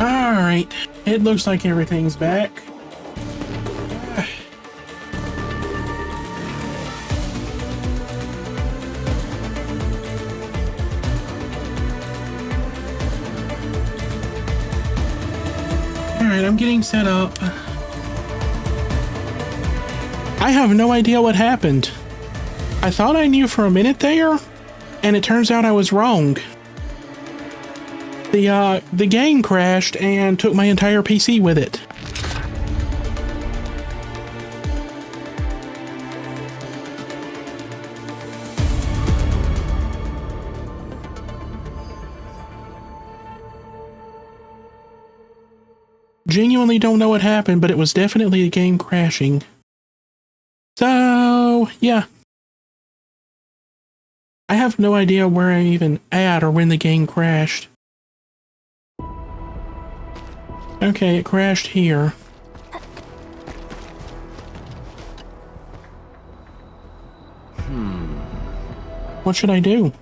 Alright, it looks like everything's back. Alright, I'm getting set up. I have no idea what happened. I thought I knew for a minute there, and it turns out I was wrong. The game crashed and took my entire PC with it. Genuinely don't know what happened, but it was definitely the game crashing. So, yeah. I have no idea where I'm even at or when the game crashed. Okay, it crashed here. What should I do?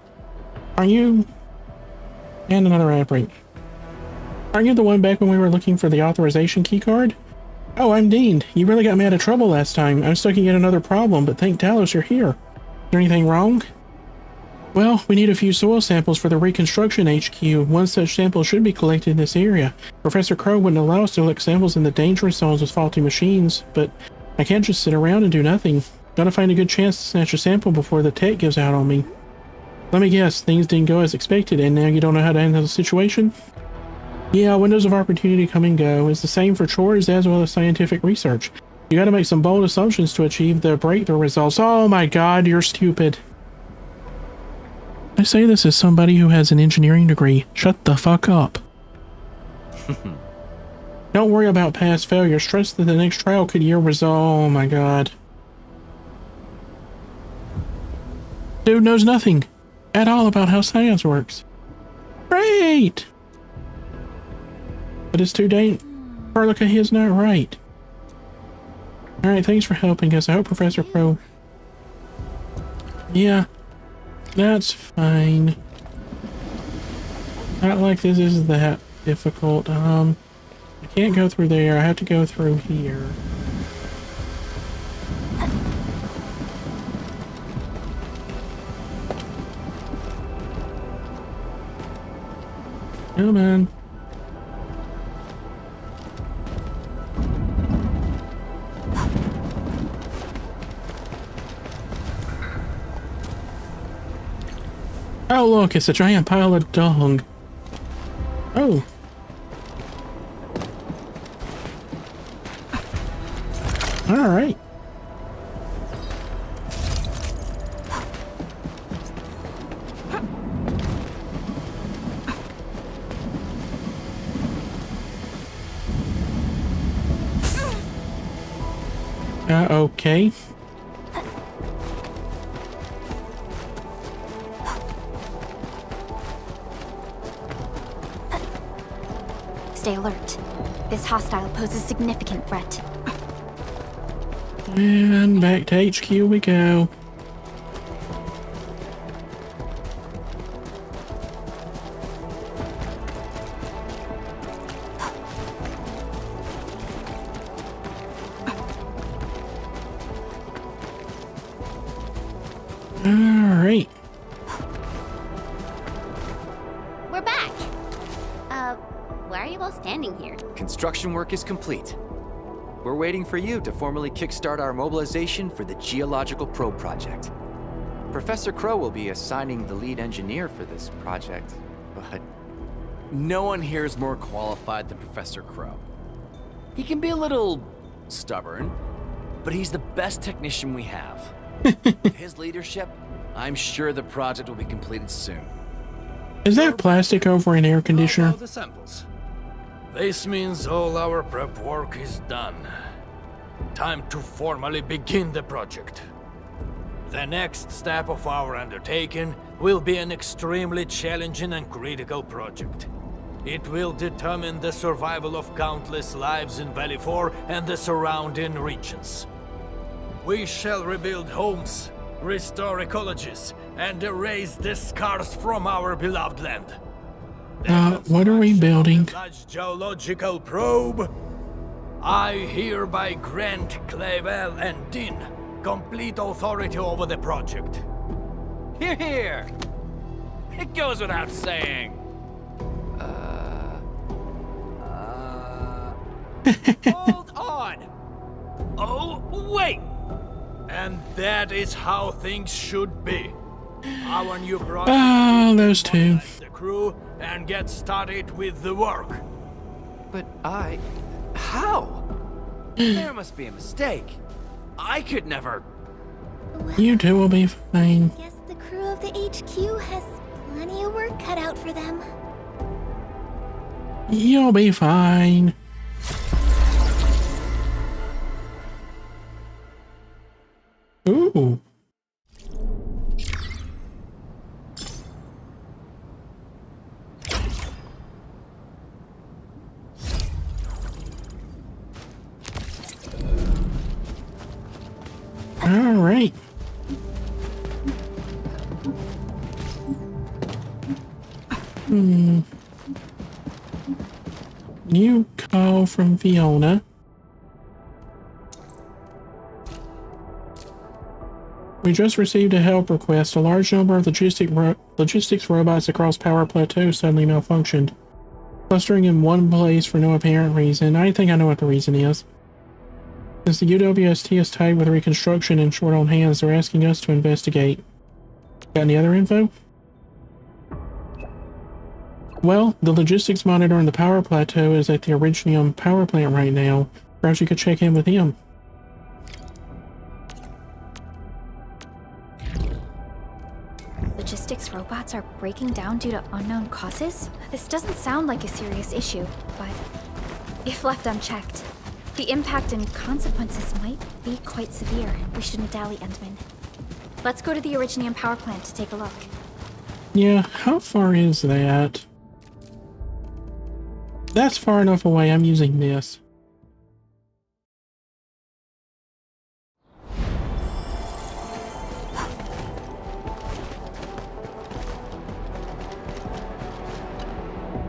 Are you... And another ad break. Aren't you the one back when we were looking for the authorization keycard? Oh, I'm Dean. You really got me out of trouble last time. I'm stuck in yet another problem, but thank Talos you're here. Is there anything wrong? Well, we need a few soil samples for the reconstruction HQ. One such sample should be collected in this area. Professor Crow wouldn't allow us to collect samples in the dangerous zones with faulty machines, but I can't just sit around and do nothing. Gotta find a good chance to snatch a sample before the tech gives out on me. Let me guess, things didn't go as expected and now you don't know how to handle the situation? Yeah, windows of opportunity come and go. It's the same for chores as well as scientific research. You gotta make some bold assumptions to achieve the breakthrough results. Oh my god, you're stupid. I say this as somebody who has an engineering degree. Shut the fuck up. Don't worry about past failures. Trust that the next trial could yield result. Oh my god. Dude knows nothing at all about how science works. Great! But it's too dangerous. Carlica, he is not right. Alright, thanks for helping us. I hope Professor Crow... Yeah. That's fine. Not like this is that difficult. I can't go through there. I have to go through here. Come on. Oh look, it's a giant pile of dung. Oh. Alright. Okay. Stay alert. This hostile poses significant threat. And back to HQ we go. Alright. We're back! Why are you all standing here? Construction work is complete. We're waiting for you to formally kickstart our mobilization for the Geological Probe project. Professor Crow will be assigning the lead engineer for this project, but... No one here is more qualified than Professor Crow. He can be a little stubborn, but he's the best technician we have. With his leadership, I'm sure the project will be completed soon. Is that plastic over an air conditioner? How about the samples? This means all our prep work is done. Time to formally begin the project. The next step of our undertaking will be an extremely challenging and critical project. It will determine the survival of countless lives in Valley 4 and the surrounding regions. We shall rebuild homes, restore ecologies, and erase the scars from our beloved land. What are we building? Large geological probe. I hereby grant Clavel and Din complete authority over the project. Here, here! It goes without saying. Hold on! Oh, wait! And that is how things should be. Our new project Oh, those two. mobilize the crew and get started with the work. But How? There must be a mistake. I could never. You two will be fine. Guess the crew of the HQ has plenty of work cut out for them. You'll be fine. Ooh. All right. New call from Fiona. We just received a help request. A large number of logistics robots across Power Plateau suddenly malfunctioned, clustering in one place for no apparent reason. I think I know what the reason is. Since the UWST is tied with reconstruction and short on hands, they're asking us to investigate. Got any other info? Well, the logistics monitor on the Power Plateau is at the Originium power plant right now. Perhaps you could check in with him. Logistics robots are breaking down due to unknown causes? This doesn't sound like a serious issue, but if left unchecked, the impact and consequences might be quite severe. We shouldn't dally, Endman. Let's go to the Originium power plant to take a look. Yeah, how far is that? That's far enough away. I'm using this.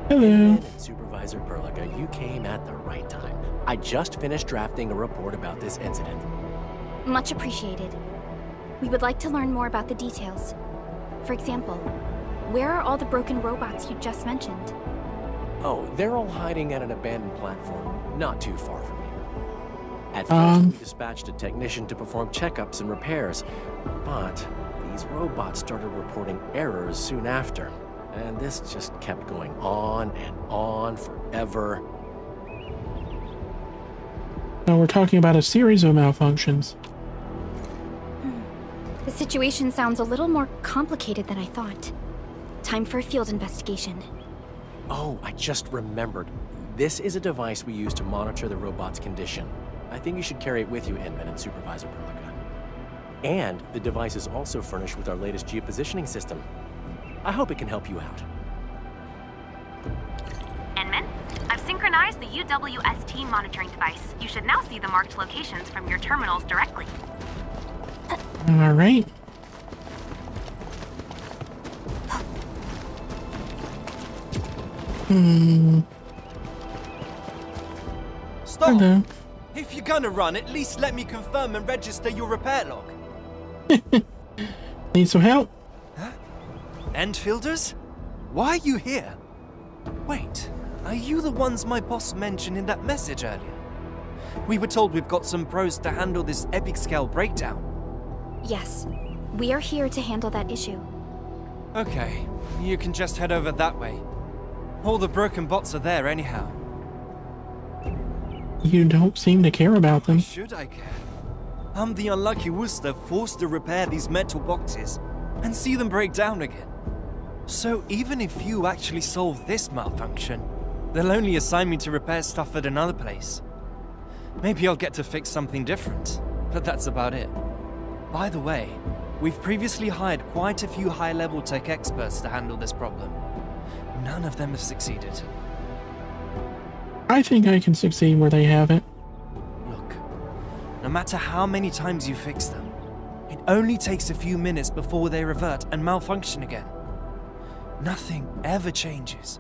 Hello. Supervisor Perlica, you came at the right time. I just finished drafting a report about this incident. Much appreciated. We would like to learn more about the details. For example, where are all the broken robots you just mentioned? Oh, they're all hiding at an abandoned platform, not too far from here. At first, we dispatched a technician to perform checkups and repairs, but these robots started reporting errors soon after, and this just kept going on and on forever. Now we're talking about a series of malfunctions. The situation sounds a little more complicated than I thought. Time for a field investigation. Oh, I just remembered. This is a device we use to monitor the robot's condition. I think you should carry it with you, Inman and Supervisor Perlica. And the device is also furnished with our latest geopositioning system. I hope it can help you out. Enman, I've synchronized the UWST monitoring device. You should now see the marked locations from your terminals directly. All right. Stop! Hello. If you're gonna run, at least let me confirm and register your repair log. Need some help? Enfielders? Why are you here? Wait, are you the ones my boss mentioned in that message earlier? We were told we've got some pros to handle this epic scale breakdown. Yes, we are here to handle that issue. Okay, you can just head over that way. All the broken bots are there anyhow. You don't seem to care about them. Should I care? I'm the unlucky Worcester forced to repair these metal boxes and see them break down again. So even if you actually solve this malfunction, they'll only assign me to repair stuff at another place. Maybe I'll get to fix something different, but that's about it. By the way, we've previously hired quite a few high-level tech experts to handle this problem. None of them have succeeded. I think I can succeed where they haven't. Look, no matter how many times you fix them, it only takes a few minutes before they revert and malfunction again. Nothing ever changes.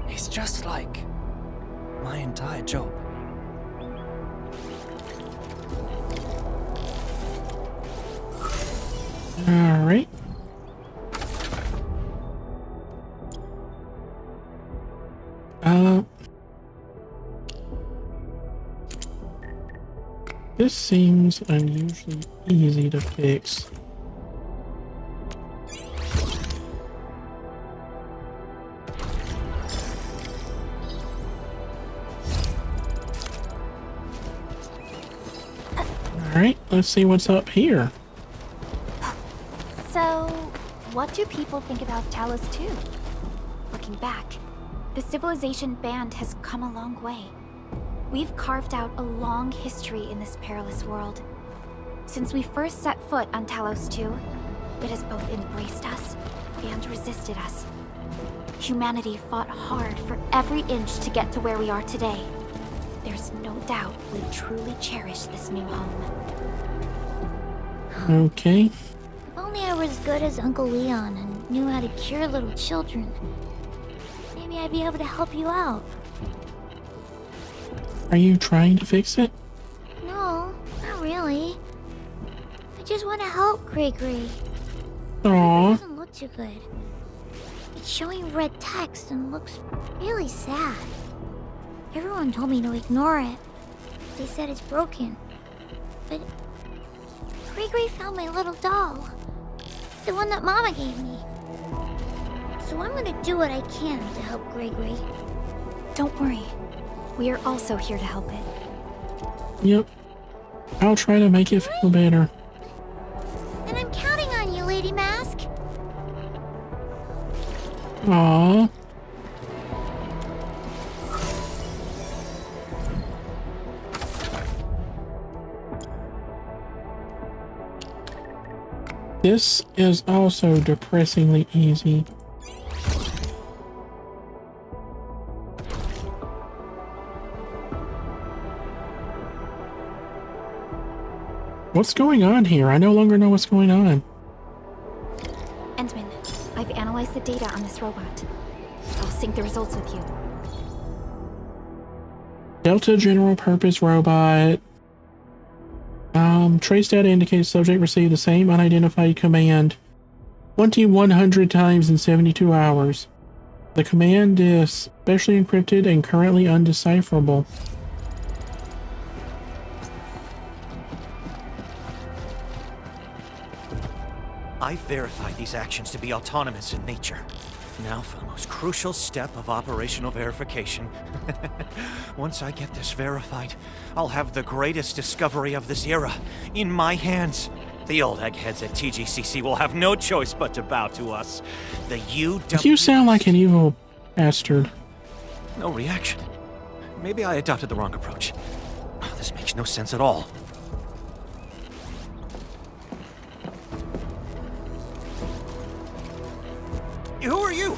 It's just like my entire job. All right. This seems unusually easy to fix. Alright, let's see what's up here. So, what do people think about Talos 2? Looking back, the civilization band has come a long way. We've carved out a long history in this perilous world. Since we first set foot on Talos 2, it has both embraced us and resisted us. Humanity fought hard for every inch to get to where we are today. There's no doubt we truly cherish this new home. Okay. If only I were as good as Uncle Leon and knew how to cure little children. Maybe I'd be able to help you out. Are you trying to fix it? No, not really. I just want to help Gregory. It Aww. doesn't look too good. It's showing red text and looks really sad. Everyone told me to ignore it. They said it's broken. But Gregory found my little doll. The one that Mama gave me. So I'm gonna do what I can to help Gregory. Don't worry. We are also here to help it. Yep. I'll try to make it feel better. And I'm counting on you, Lady Mask. Aww. This is also depressingly easy. What's going on here? I no longer know what's going on. Entman, I've analyzed the data on this robot. I'll sync the results with you. Delta General Purpose Robot. Trace data indicates subject received the same unidentified command 2,100 times in 72 hours. The command is specially encrypted and currently undecipherable. I've verified these actions to be autonomous in nature. Now for the most crucial step of operational verification. Once I get this verified, I'll have the greatest discovery of this era in my hands. The old eggheads at TGCC will have no choice but to bow to us. The UW... You sound like an evil bastard. No reaction. Maybe I adopted the wrong approach. Oh, this makes no sense at all. Who are you?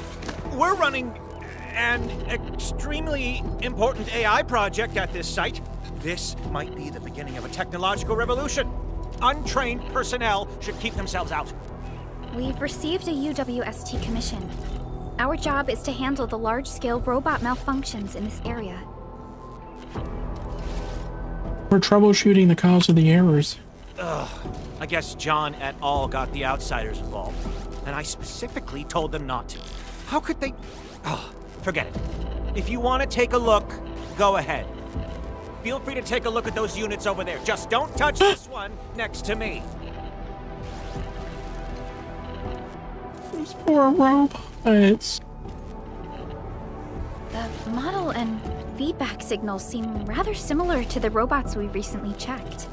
We're running an extremely important AI project at this site. This might be the beginning of a technological revolution. Untrained personnel should keep themselves out. We've received a UWST commission. Our job is to handle the large-scale robot malfunctions in this area. We're troubleshooting the cause of the errors. I guess John et al. Got the outsiders involved, and I specifically told them not to. How could they... Oh, forget it. If you want to take a look, go ahead. Feel free to take a look at those units over there. Just don't touch this one next to me. These poor robots. The model and feedback signals seem rather similar to the robots we recently checked.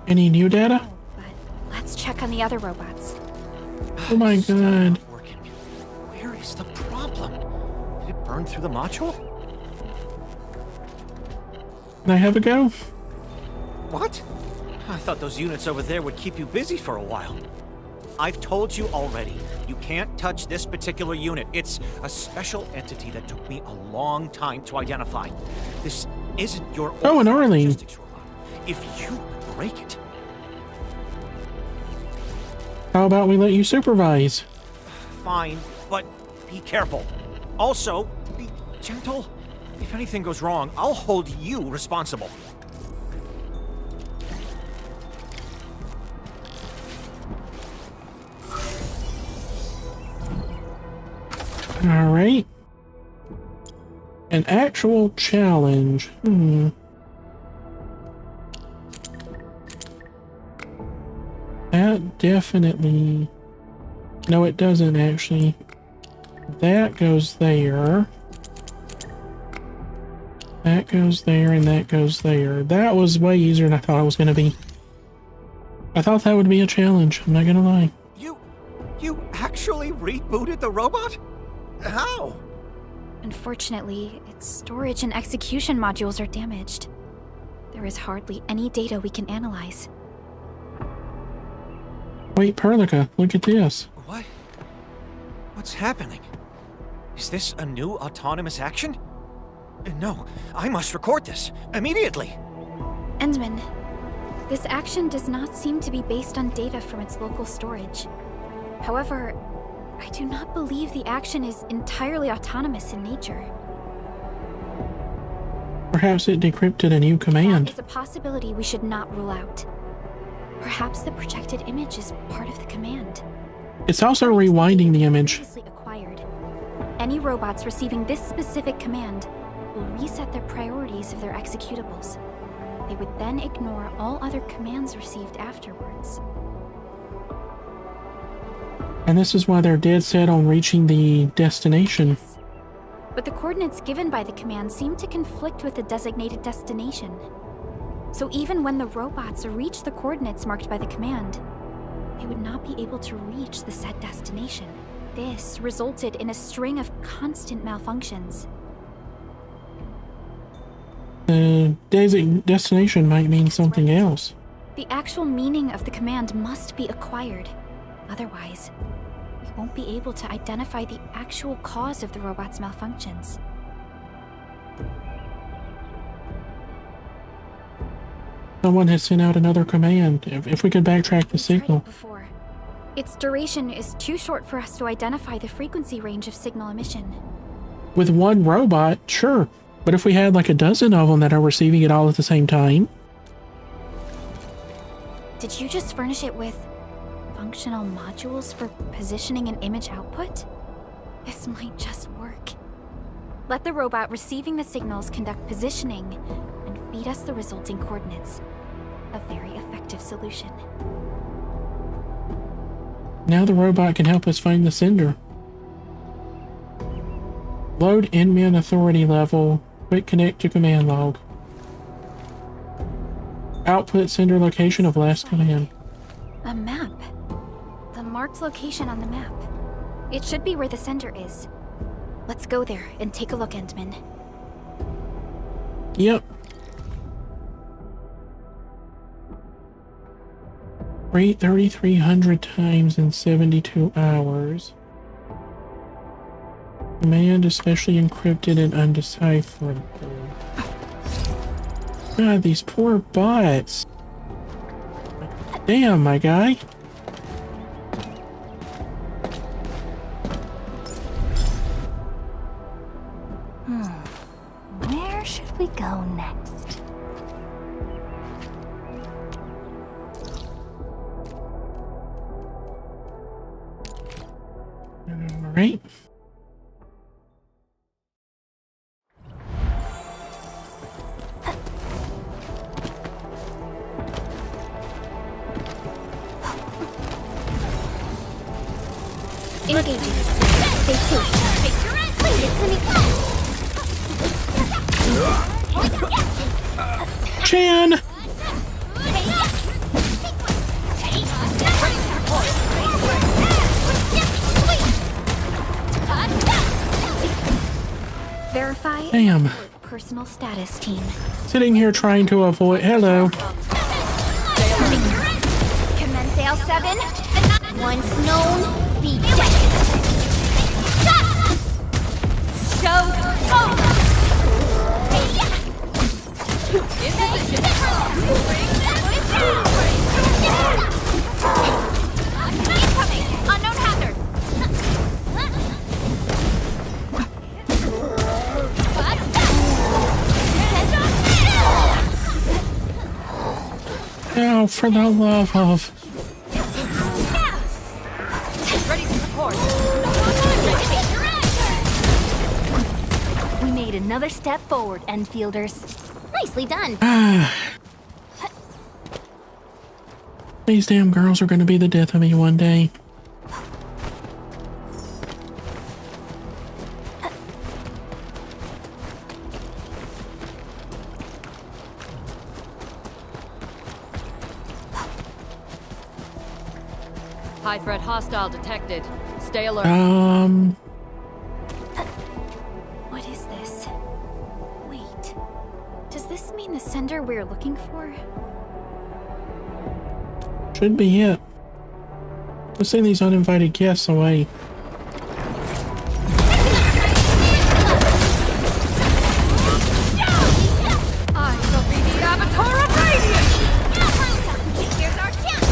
Any new data? But let's check on the other robots. Oh my god. Working. Where is the problem? Did it burn through the module? Can I have a go? What? I thought those units over there would keep you busy for a while. I've told you already, you can't touch this particular unit. It's a special entity that took me a long time to identify. This isn't your Oh, and Arlene. logistics robot. If you break it... How about we let you supervise? Fine, but Be careful. Also, be gentle. If anything goes wrong, I'll hold you responsible. All right. An actual challenge. That definitely... No, it doesn't actually. That goes there. That goes there, and that goes there. That was way easier than I thought it was going to be. I thought that would be a challenge, I'm not going to lie. You actually rebooted the robot? How? Unfortunately, its storage and execution modules are damaged. There is hardly any data we can analyze. Wait, Perlica, look at this. What? What's happening? Is this a new autonomous action? No, I must record this immediately. Endman, this action does not seem to be based on data from its local storage. However, I do not believe the action is entirely autonomous in nature. Perhaps it decrypted a new command. That is a possibility we should not rule out. Perhaps the projected image is part of the command. It's also rewinding the image. Previously acquired. Any robots receiving this specific command will reset their priorities of their executables. They would then ignore all other commands received afterwards. And this is why they're dead set on reaching the destination. Yes. But the coordinates given by the command seem to conflict with the designated destination. So even when the robots reach the coordinates marked by the command, they would not be able to reach the set destination. This resulted in a string of constant malfunctions. The destination might mean something else. The actual meaning of the command must be acquired. Otherwise, we won't be able to identify the actual cause of the robot's malfunctions. Someone has sent out another command. If we could backtrack the signal. Before. Its duration is too short for us to identify the frequency range of signal emission. With one robot, sure. But if we had like a dozen of them that are receiving it all at the same time. Did you just furnish it with functional modules for positioning an image output? This might just work. Let the robot receiving the signals conduct positioning and feed us the resulting coordinates. A very effective solution. Now the robot can help us find the sender. Load admin authority level. Quick connect to command log. Output sender location of last command. A map. The marked location on the map. It should be where the sender is. Let's go there and take a look, Endman. Yep. Rate 3,300 times in 72 hours. Command especially encrypted and undecipherable. God, these poor bots. Damn, my guy. Where should we go next? All right. Engaging. Stay safe. Chan! Verify. Damn. Personal status team. Sitting here trying to avoid. Hello. Commence Sale 7. Once known, be dead. Show over. Incoming! Unknown hazard! Oh, for the love of... Ready to support. We made another step forward, Enfielders. Nicely done. These damn girls are going to be the death of me one day. High threat hostile detected. Stay alert. What is this? Wait. Does this mean the sender we're looking for? Should be it. Let's send these uninvited guests away. I shall be the avatar of radiance! Here's our chance.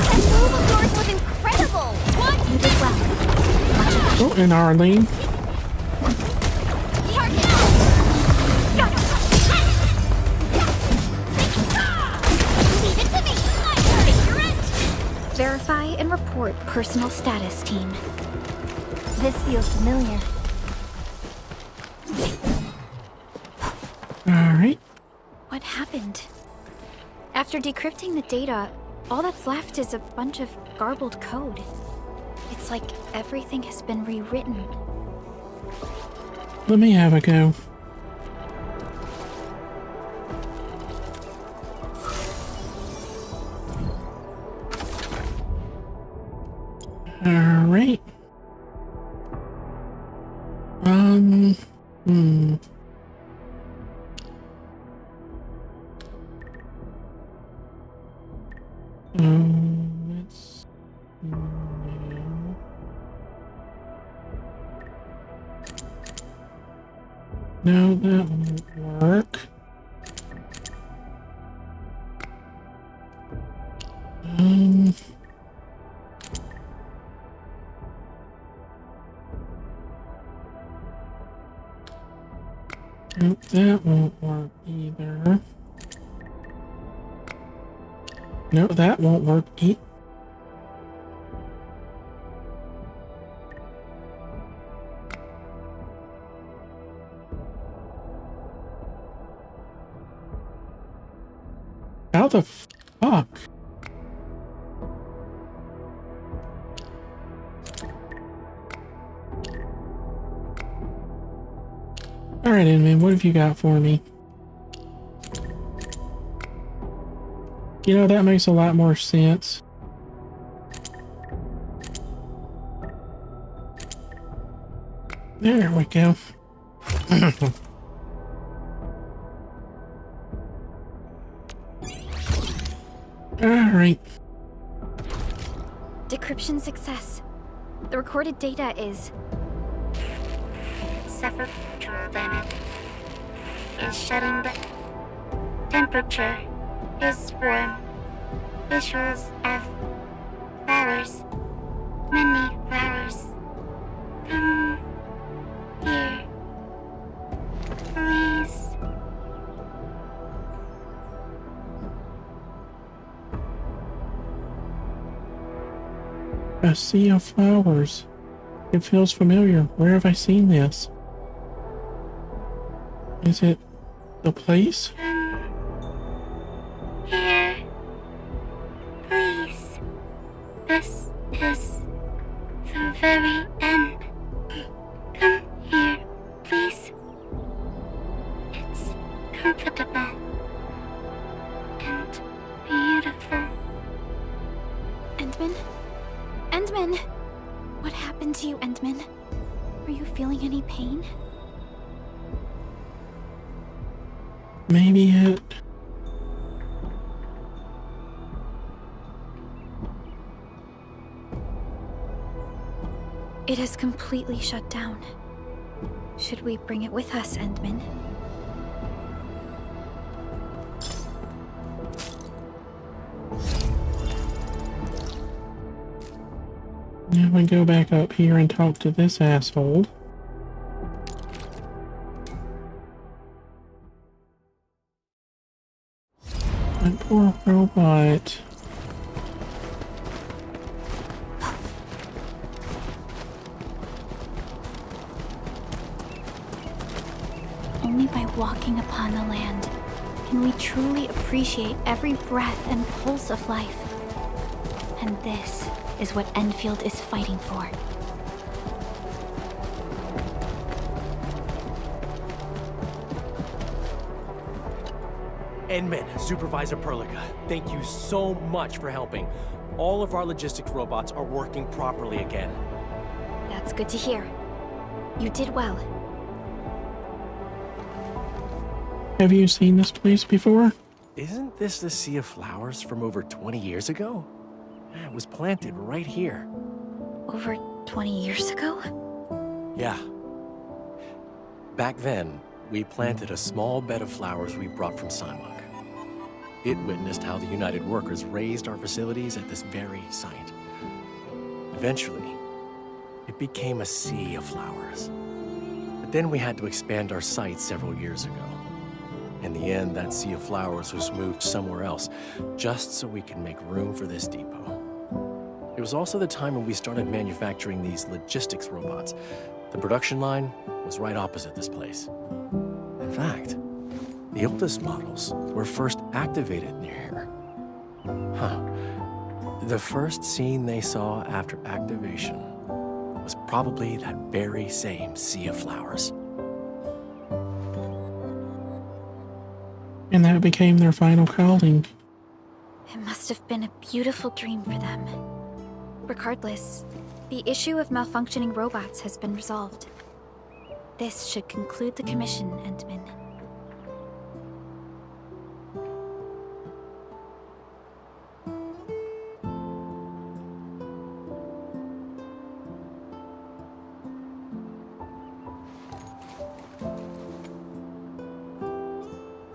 That move of yours was incredible. What? You did well. Oh, and Arlene. Verify and report personal status, team. This feels familiar. Alright. What happened? After decrypting the data, all that's left is a bunch of garbled code. It's like everything has been rewritten. Let me have a go. Alright. Let's no, that won't work. Nope, that won't work either. No, that won't work either. How the fuck? Alright, Inman, what have you got for me? You know, that makes a lot more sense. There we go. Alright. Decryption success. The recorded data is... Suffer control damage. Is shutting down. Temperature is warm. Visuals of flowers. Many flowers. Come here. Please. A sea of flowers. It feels familiar. Where have I seen this? Is it the place? Here. Please. This is the very end. Come here, please. It's comfortable and beautiful. Endman? Endman! What happened to you, Endman? Are you feeling any pain? Maybe it... It has completely shut down. Should we bring it with us, Endman? Now we go back up here and talk to this asshole. That poor robot. Only by walking upon the land can we truly appreciate every breath and pulse of life. And this is what Enfield is fighting for. Enman, Supervisor Perlica, thank you so much for helping. All of our logistics robots are working properly again. That's good to hear. You did well. Have you seen this place before? Isn't this the Sea of Flowers from over 20 years ago? It was planted right here. Over 20 years ago? Yeah. Back then, we planted a small bed of flowers we brought from Simon. It witnessed how the United Workers raised our facilities at this very site. Eventually, it became a sea of flowers. But then we had to expand our site several years ago. In the end, that sea of flowers was moved somewhere else, just so we could make room for this depot. It was also the time when we started manufacturing these logistics robots. The production line was right opposite this place. In fact, the oldest models were first activated near here. The first scene they saw after activation was probably that very same sea of flowers. And that became their final calling. It must have been a beautiful dream for them. Regardless, the issue of malfunctioning robots has been resolved. This should conclude the commission, Entman.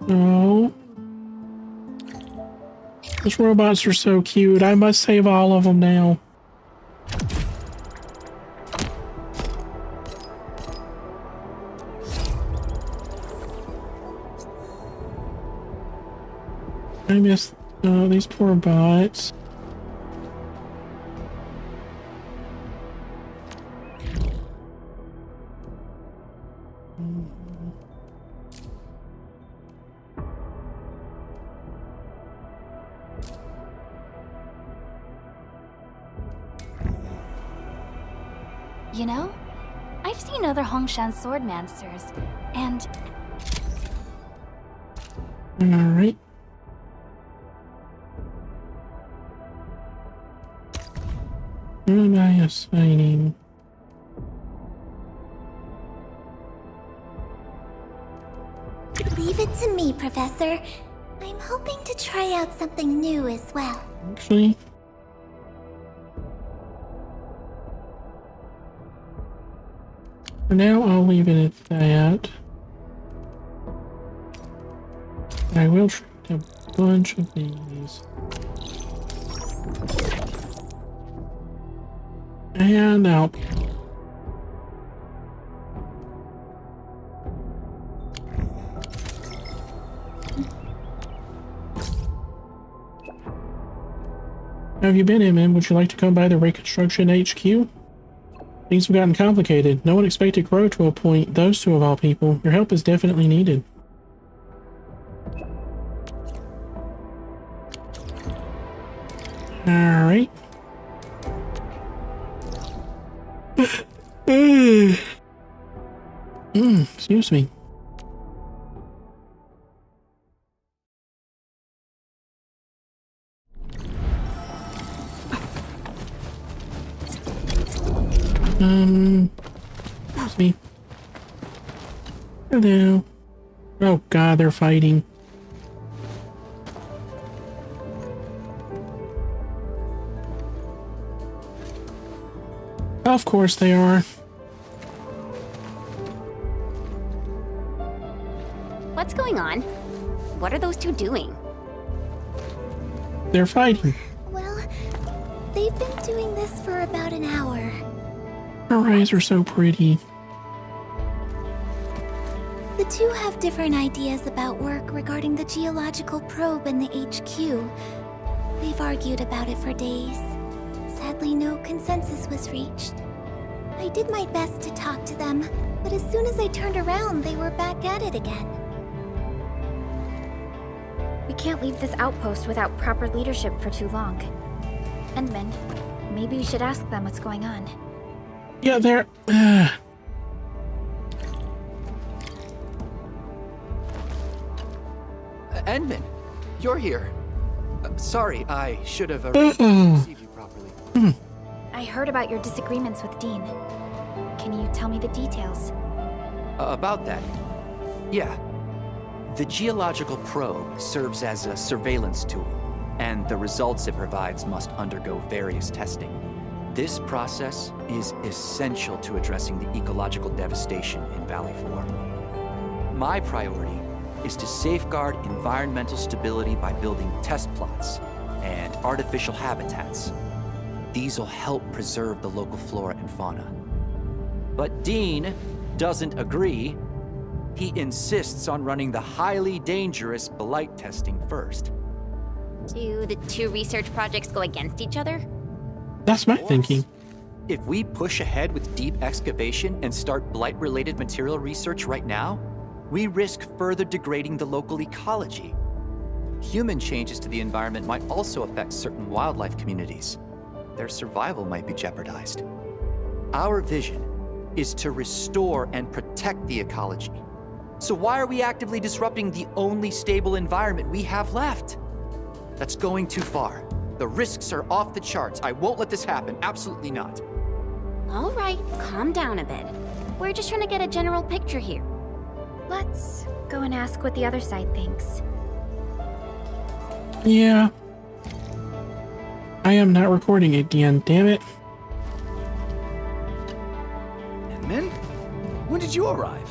Oh. Those robots are so cute. I must save all of them now. I miss these poor bots. You know, I've seen other Hongshan swordmasters, and... Alright. Who am I assigning? Leave it to me, Professor. I'm hoping to try out something new as well. Actually... For now, I'll leave it at that. I will try a bunch of these. And out. How have you been, MM? Would you like to come by the Reconstruction HQ? Things have gotten complicated. No one expected Crow to appoint those two of all people. Your help is definitely needed. Alright. Excuse me. Excuse me. Hello. Oh god, they're fighting. Of course they are. What's going on? What are those two doing? They're fighting. Well, they've been doing this for about an hour. Her eyes are so pretty. The two have different ideas about work regarding the geological probe and the HQ. They've argued about it for days. Sadly, no consensus was reached. I did my best to talk to them, but as soon as I turned around, they were back at it again. We can't leave this outpost without proper leadership for too long. Endman, maybe we should ask them what's going on. Yeah, they're... Endman, you're here. Sorry, I should have received you properly. I heard about your disagreements with Dean. Can you tell me the details? About that? Yeah. The geological probe serves as a surveillance tool, and the results it provides must undergo various testing. This process is essential to addressing the ecological devastation in Valley 4. My priority is to safeguard environmental stability by building test plots and artificial habitats. These will help preserve the local flora and fauna. But Dean doesn't agree. He insists on running the highly dangerous blight testing first. Do the two research projects go against each other? That's my thinking. If we push ahead with deep excavation and start blight-related material research right now, we risk further degrading the local ecology. Human changes to the environment might also affect certain wildlife communities. Their survival might be jeopardized. Our vision is to restore and protect the ecology. So why are we actively disrupting the only stable environment we have left? That's going too far. The risks are off the charts. I won't let this happen. Absolutely not. All right, calm down a bit. We're just trying to get a general picture here. Let's go and ask what the other side thinks. Yeah. I am not recording again, damn it. Endman? When did you arrive?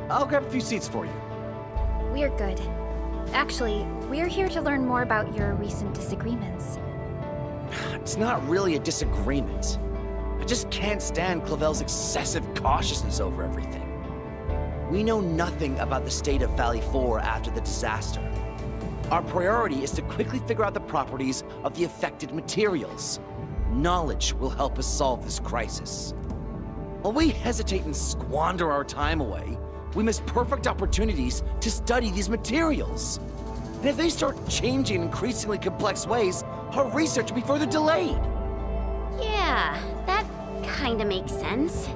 I'll grab a few seats for you. We're good. Actually, we're here to learn more about your recent disagreements. It's not really a disagreement. I just can't stand Clavel's excessive cautiousness over everything. We know nothing about the state of Valley 4 after the disaster. Our priority is to quickly figure out the properties of the affected materials. Knowledge will help us solve this crisis. While we hesitate and squander our time away, we miss perfect opportunities to study these materials. And if they start changing in increasingly complex ways, our research will be further delayed. Yeah, that kinda makes sense.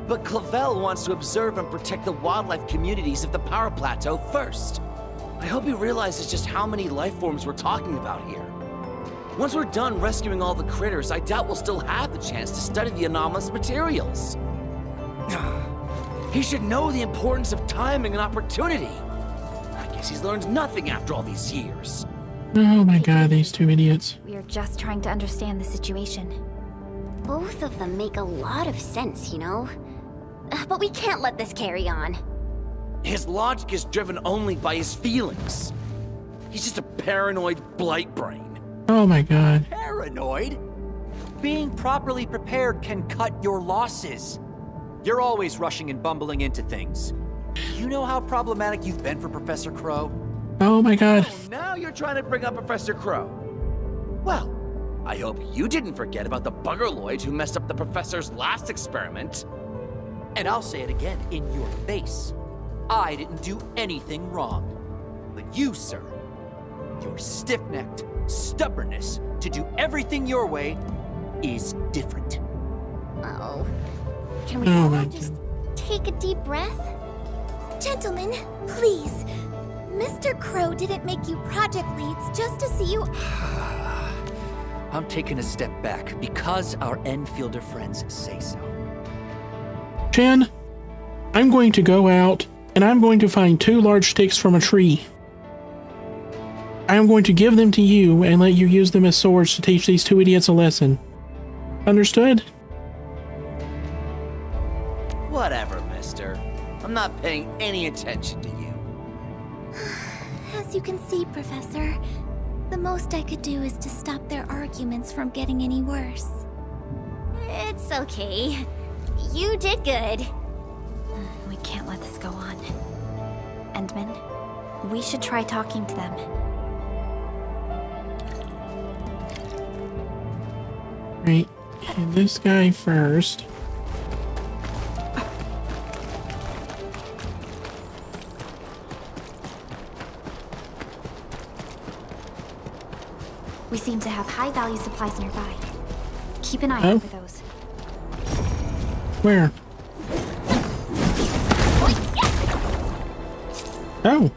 But Clavel wants to observe and protect the wildlife communities of the Power Plateau first. I hope he realizes just how many life forms we're talking about here. Once we're done rescuing all the critters, I doubt we'll still have the chance to study the anomalous materials. He should know the importance of timing and opportunity. I guess he's learned nothing after all these years. Oh my god, these two idiots. We are just trying to understand the situation. Both of them make a lot of sense, you know? But we can't let this carry on. His logic is driven only by his feelings. He's just a paranoid blight brain. Oh my god. Paranoid? Being properly prepared can cut your losses. You're always rushing and bumbling into things. You know how problematic you've been for Professor Crow? Oh my god. Oh, now you're trying to bring up Professor Crow. Well, I hope you didn't forget about the buggerloid who messed up the professor's last experiment. And I'll say it again in your face. I didn't do anything wrong. But you, sir, your stiff-necked stubbornness to do everything your way is different. Uh-oh. Can we Oh all my just Take a deep breath. Gentlemen, please. Mr. Crow didn't make you project leads just to see you. I'm taking a step back because our Enfielder friends say so. Chen, I'm going to go out and I'm going to find 2 large sticks from a tree. I am going to give them to you and let you use them as swords to teach these 2 idiots a lesson. Understood? Whatever, mister. I'm not paying any attention to you. As you can see, Professor, the most I could do is to stop their arguments from getting any worse. It's okay. You did good. We can't let this go on. Endman, we should try talking to them. Right. And this guy first. We seem to have high-value supplies nearby. Keep an eye out for those. Where? Oh.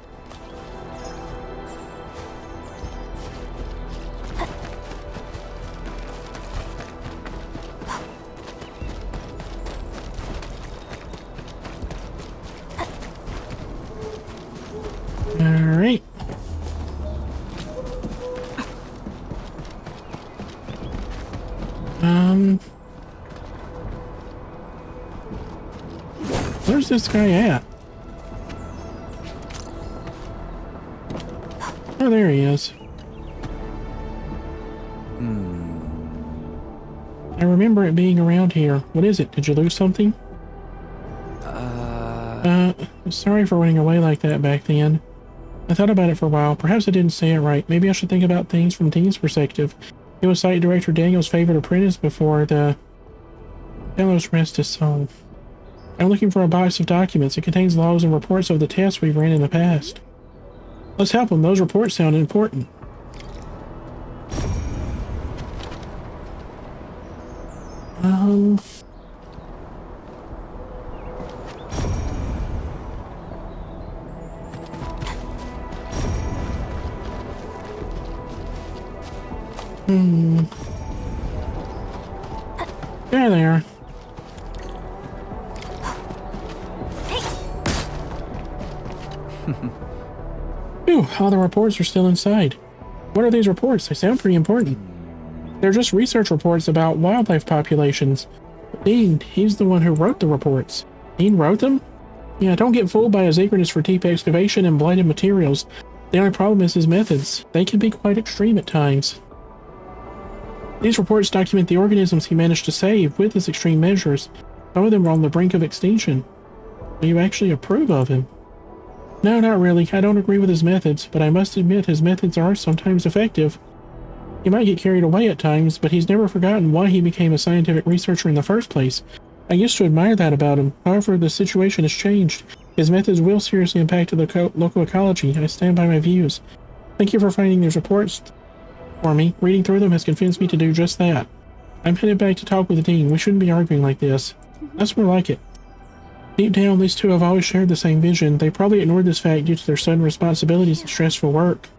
All right. Where's this guy at? Oh, there he is. I remember it being around here. What is it? Did you lose something? Sorry for running away like that back then. I thought about it for a while. Perhaps I didn't say it right. Maybe I should think about things from Dean's perspective. He was site director Daniel's favorite apprentice before the fellows rest his soul. I'm looking for a box of documents. It contains logs and reports of the tests we've ran in the past. Let's help them. Those reports sound important. There they are. Phew, all the reports are still inside. What are these reports? They sound pretty important. They're just research reports about wildlife populations. Dean, he's the one who wrote the reports. Dean wrote them? Yeah, don't get fooled by his eagerness for deep excavation and blighted materials. The only problem is his methods. They can be quite extreme at times. These reports document the organisms he managed to save with his extreme measures. Some of them are on the brink of extinction. Do you actually approve of him? No, not really. I don't agree with his methods, but I must admit his methods are sometimes effective. He might get carried away at times, but he's never forgotten why he became a scientific researcher in the first place. I used to admire that about him. However, the situation has changed. His methods will seriously impact the local ecology. I stand by my views. Thank you for finding these reports for me. Reading through them has convinced me to do just that. I'm headed back to talk with the Dean. We shouldn't be arguing like this. That's more like it. Deep down, these two have always shared the same vision. They probably ignored this fact due to their sudden responsibilities and stressful work.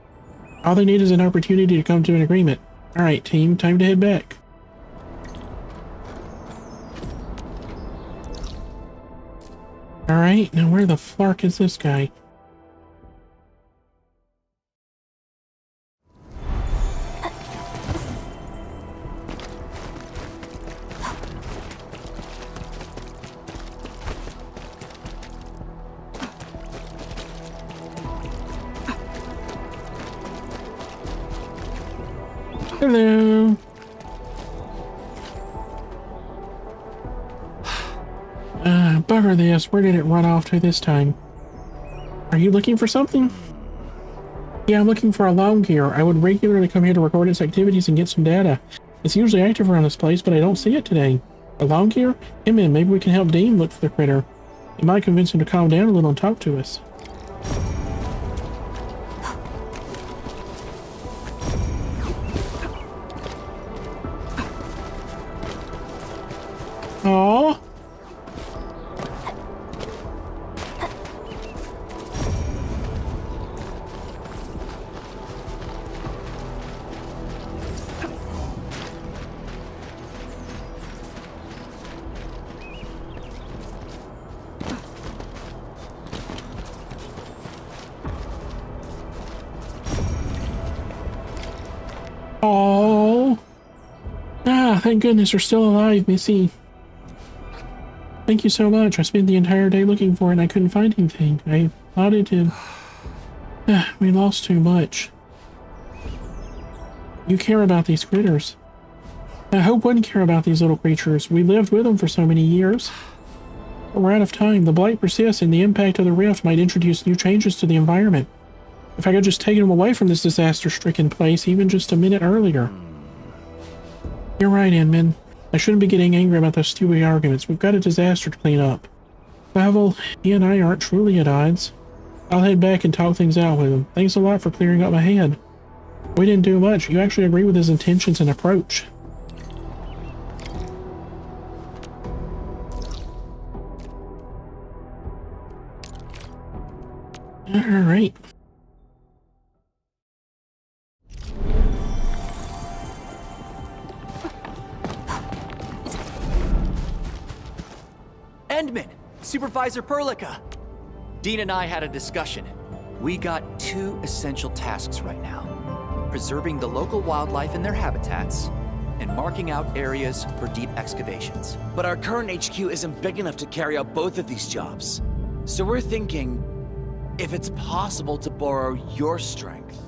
All they need is an opportunity to come to an agreement. Alright, team, time to head back. Alright, now where the flark is this guy? Hello. Bugger this. Where did it run off to this time? Are you looking for something? Yeah, I'm looking for a long gear. I would regularly come here to record its activities and get some data. It's usually active around this place, but I don't see it today. A long gear? Hey man, maybe we can help Dean look for the critter. It might convince him to calm down a little and talk to us. Aww. Oh. Ah, thank goodness you're still alive, Missy. Thank you so much. I spent the entire day looking for it and I couldn't find anything. I thought it did. We lost too much. You care about these critters. I hope one care about these little creatures. We lived with them for so many years. But we're out of time. The blight persists, and the impact of the rift might introduce new changes to the environment. If I could just take him away from this disaster-stricken place even just a minute earlier. You're right, Inman. I shouldn't be getting angry about those stupid arguments. We've got a disaster to clean up. Pavel, he and I aren't truly at odds. I'll head back and talk things out with him. Thanks a lot for clearing up my head. We didn't do much. You actually agree with his intentions and approach. Alright. Endman! Supervisor Perlica! Dean and I had a discussion. We got two essential tasks right now. Preserving the local wildlife in their habitats, and marking out areas for deep excavations. But our current HQ isn't big enough to carry out both of these jobs. So we're thinking, if it's possible to borrow your strength.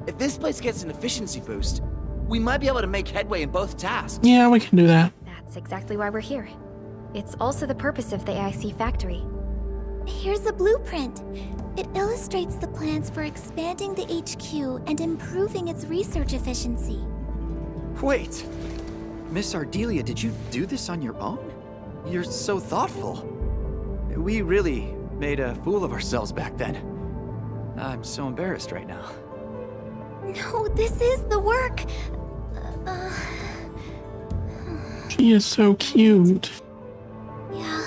If this place gets an efficiency boost, we might be able to make headway in both tasks. Yeah, we can do that. That's exactly why we're here. It's also the purpose of the AIC factory. Here's a blueprint. It illustrates the plans for expanding the HQ and improving its research efficiency. Wait! Miss Ardelia, did you do this on your own? You're so thoughtful. We really made a fool of ourselves back then. I'm so embarrassed right now. No, this is the work. She is so cute. Yeah.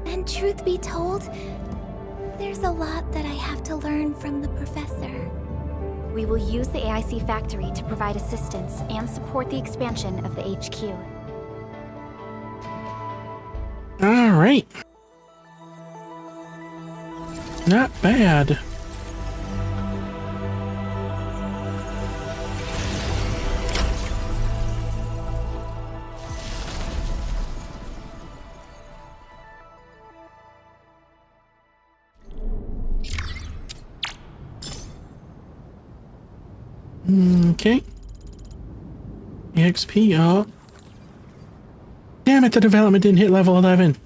And truth be told, there's a lot that I have to learn from the professor. We will use the AIC factory to provide assistance and support the expansion of the HQ. Alright. Not bad. Okay. XP up. Damn it, the development didn't hit level 11.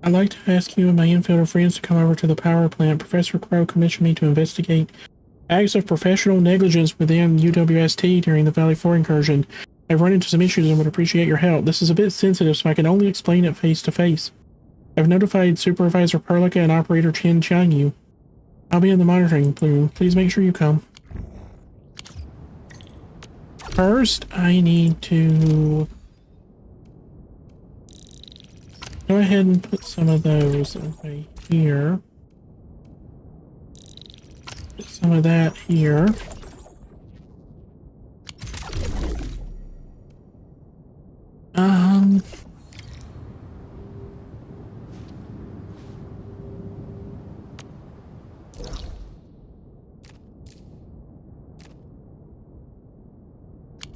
I'd like to ask you and my infielder friends to come over to the power plant. Professor Crow commissioned me to investigate acts of professional negligence within UWST during the Valley 4 incursion. I've run into some issues and would appreciate your help. This is a bit sensitive, so I can only explain it face to face. I've notified Supervisor Perlica and Operator Chen Yu. I'll be in the monitoring room. Please make sure you come. First, I need to go ahead and put some of those over here. Put some of that here.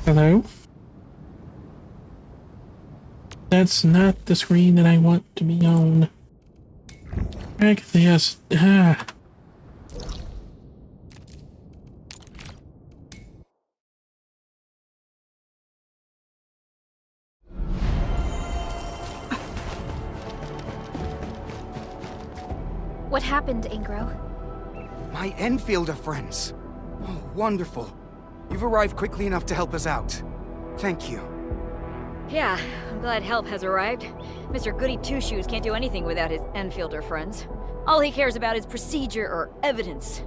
Hello? That's not the screen that I want to be on. Back this. What happened, Ingro? My Enfielder friends. Oh, wonderful. You've arrived quickly enough to help us out. Thank you. Yeah, I'm glad help has arrived. Mr. Goody Two-Shoes can't do anything without his Enfielder friends. All he cares about is procedure or evidence.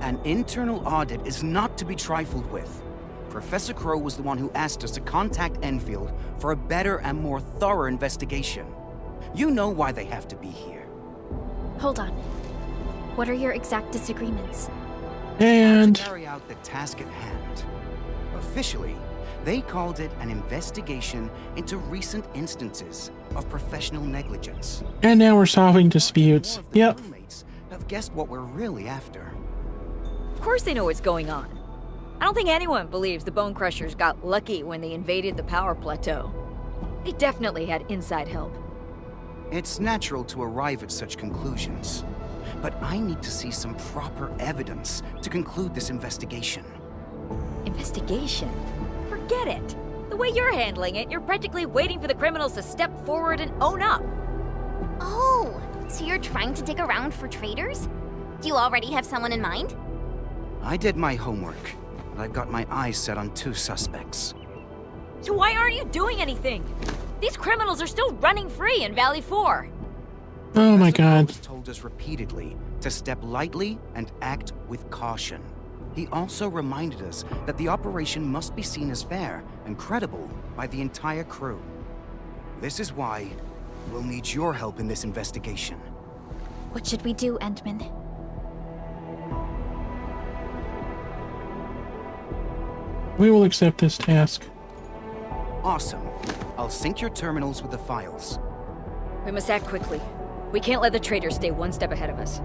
An internal audit is not to be trifled with. Professor Crow was the one who asked us to contact Enfield for a better and more thorough investigation. You know why they have to be here. Hold on. What are your exact disagreements? And to carry out the task at hand. Officially, they called it an investigation into recent instances of professional negligence. And now we're solving disputes. Yep. Roommates have guessed what we're really after. Of course they know what's going on. I don't think anyone believes the Bone Crushers got lucky when they invaded the power plateau. They definitely had inside help. It's natural to arrive at such conclusions. but I need to see some proper evidence to conclude this investigation. Investigation? Forget it. The way you're handling it, you're practically waiting for the criminals to step forward and own up. Oh, so you're trying to dig around for traitors? Do you already have someone in mind? I did my homework, and I've got my eyes set on 2 suspects. So why aren't you doing anything? These criminals are still running free in Valley 4. Oh my God. Professor Crow told us repeatedly to step lightly and act with caution. He also reminded us that the operation must be seen as fair and credible by the entire crew. This is why we'll need your help in this investigation. What should we do, Entman? We will accept this task. Awesome. I'll sync your terminals with the files. We must act quickly. We can't let the traitors stay one step ahead of us.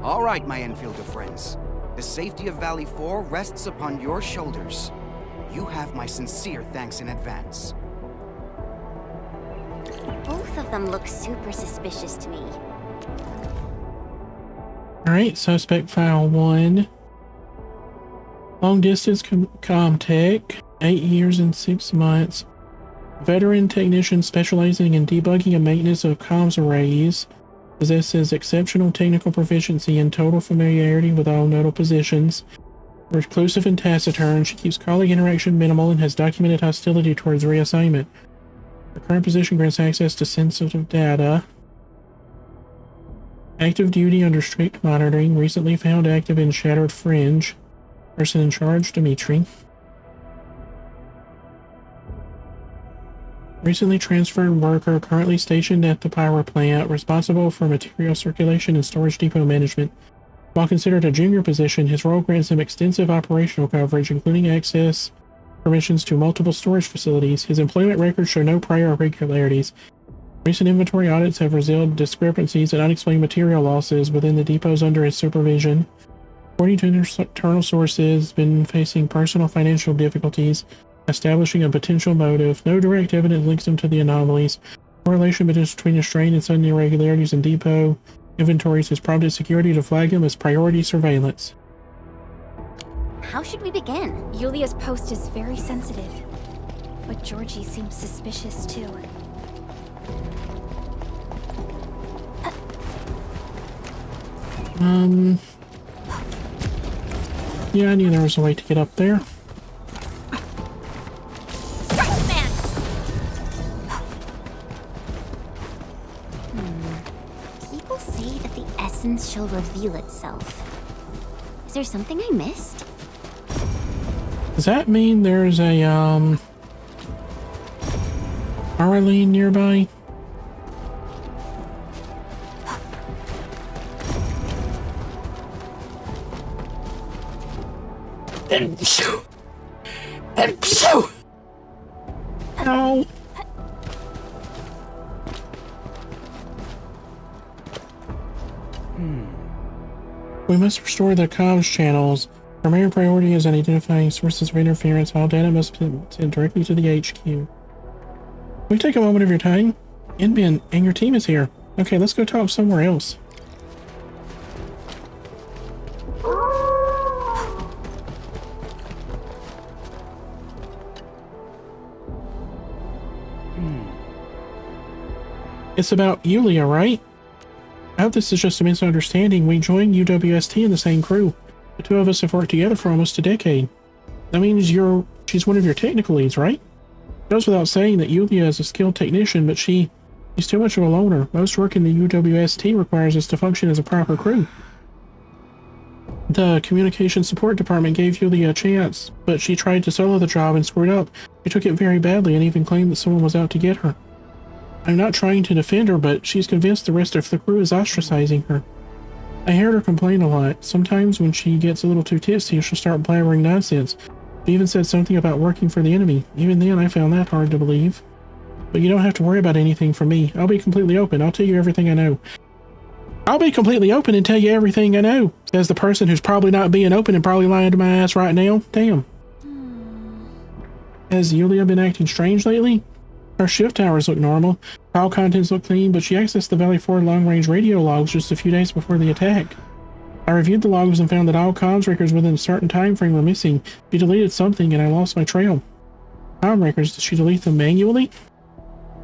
All right, my Enfielder friends. The safety of Valley 4 rests upon your shoulders. You have my sincere thanks in advance. Both of them look super suspicious to me. Alright, suspect file 1. Long distance comtech, 8 years and 6 months. Veteran technician specializing in debugging and maintenance of comms arrays. Possesses exceptional technical proficiency and total familiarity with all nodal positions. Reclusive and taciturn, she keeps colleague interaction minimal and has documented hostility towards reassignment. Her current position grants access to sensitive data. Active duty under strict monitoring. Recently found active in Shattered Fringe. Person in charge, Dimitri. Recently transferred worker currently stationed at the power plant, responsible for material circulation and storage depot management. While considered a junior position, his role grants him extensive operational coverage, including access permissions to multiple storage facilities. His employment records show no prior irregularities. Recent inventory audits have revealed discrepancies and unexplained material losses within the depots under his supervision. According to internal sources, been facing personal financial difficulties, establishing a potential motive. No direct evidence links him to the anomalies. Correlation between a strain and sudden irregularities in depot inventories has prompted security to flag him as priority surveillance. How should we begin? Yulia's post is very sensitive, but Georgie seems suspicious too. Yeah, I knew there was a way to get up there. People say that the essence shall reveal itself. Is there something I missed? Does that mean there's a, Arlene nearby? No. We must restore the comms channels. Our main priority is on identifying sources of interference. All data must be sent directly to the HQ. Can we take a moment of your time? Inbin and your team is here. Okay, let's go talk somewhere else. It's about Yulia, right? I hope this is just a misunderstanding. We joined UWST in the same crew. The two of us have worked together for almost a decade. That means she's one of your technical leads, right? It goes without saying that Yulia is a skilled technician, but she's too much of a loner. Most work in the UWST requires us to function as a proper crew. The communication support department gave Yulia a chance, but she tried to solo the job and screwed up. She took it very badly and even claimed that someone was out to get her. I'm not trying to defend her, but she's convinced the rest of the crew is ostracizing her. I heard her complain a lot. Sometimes when she gets a little too tipsy, she'll start blabbering nonsense. She even said something about working for the enemy. Even then, I found that hard to believe. But you don't have to worry about anything from me. I'll be completely open. I'll tell you everything I know. I'll be completely open and tell you everything I know, says the person who's probably not being open and probably lying to my ass right now. Damn. Has Yulia been acting strange lately? Her shift hours look normal. File contents look clean, but she accessed the Valley 4 long-range radio logs just a few days before the attack. I reviewed the logs and found that all comms records within a certain time frame were missing. She deleted something and I lost my trail. Comm records, did she delete them manually?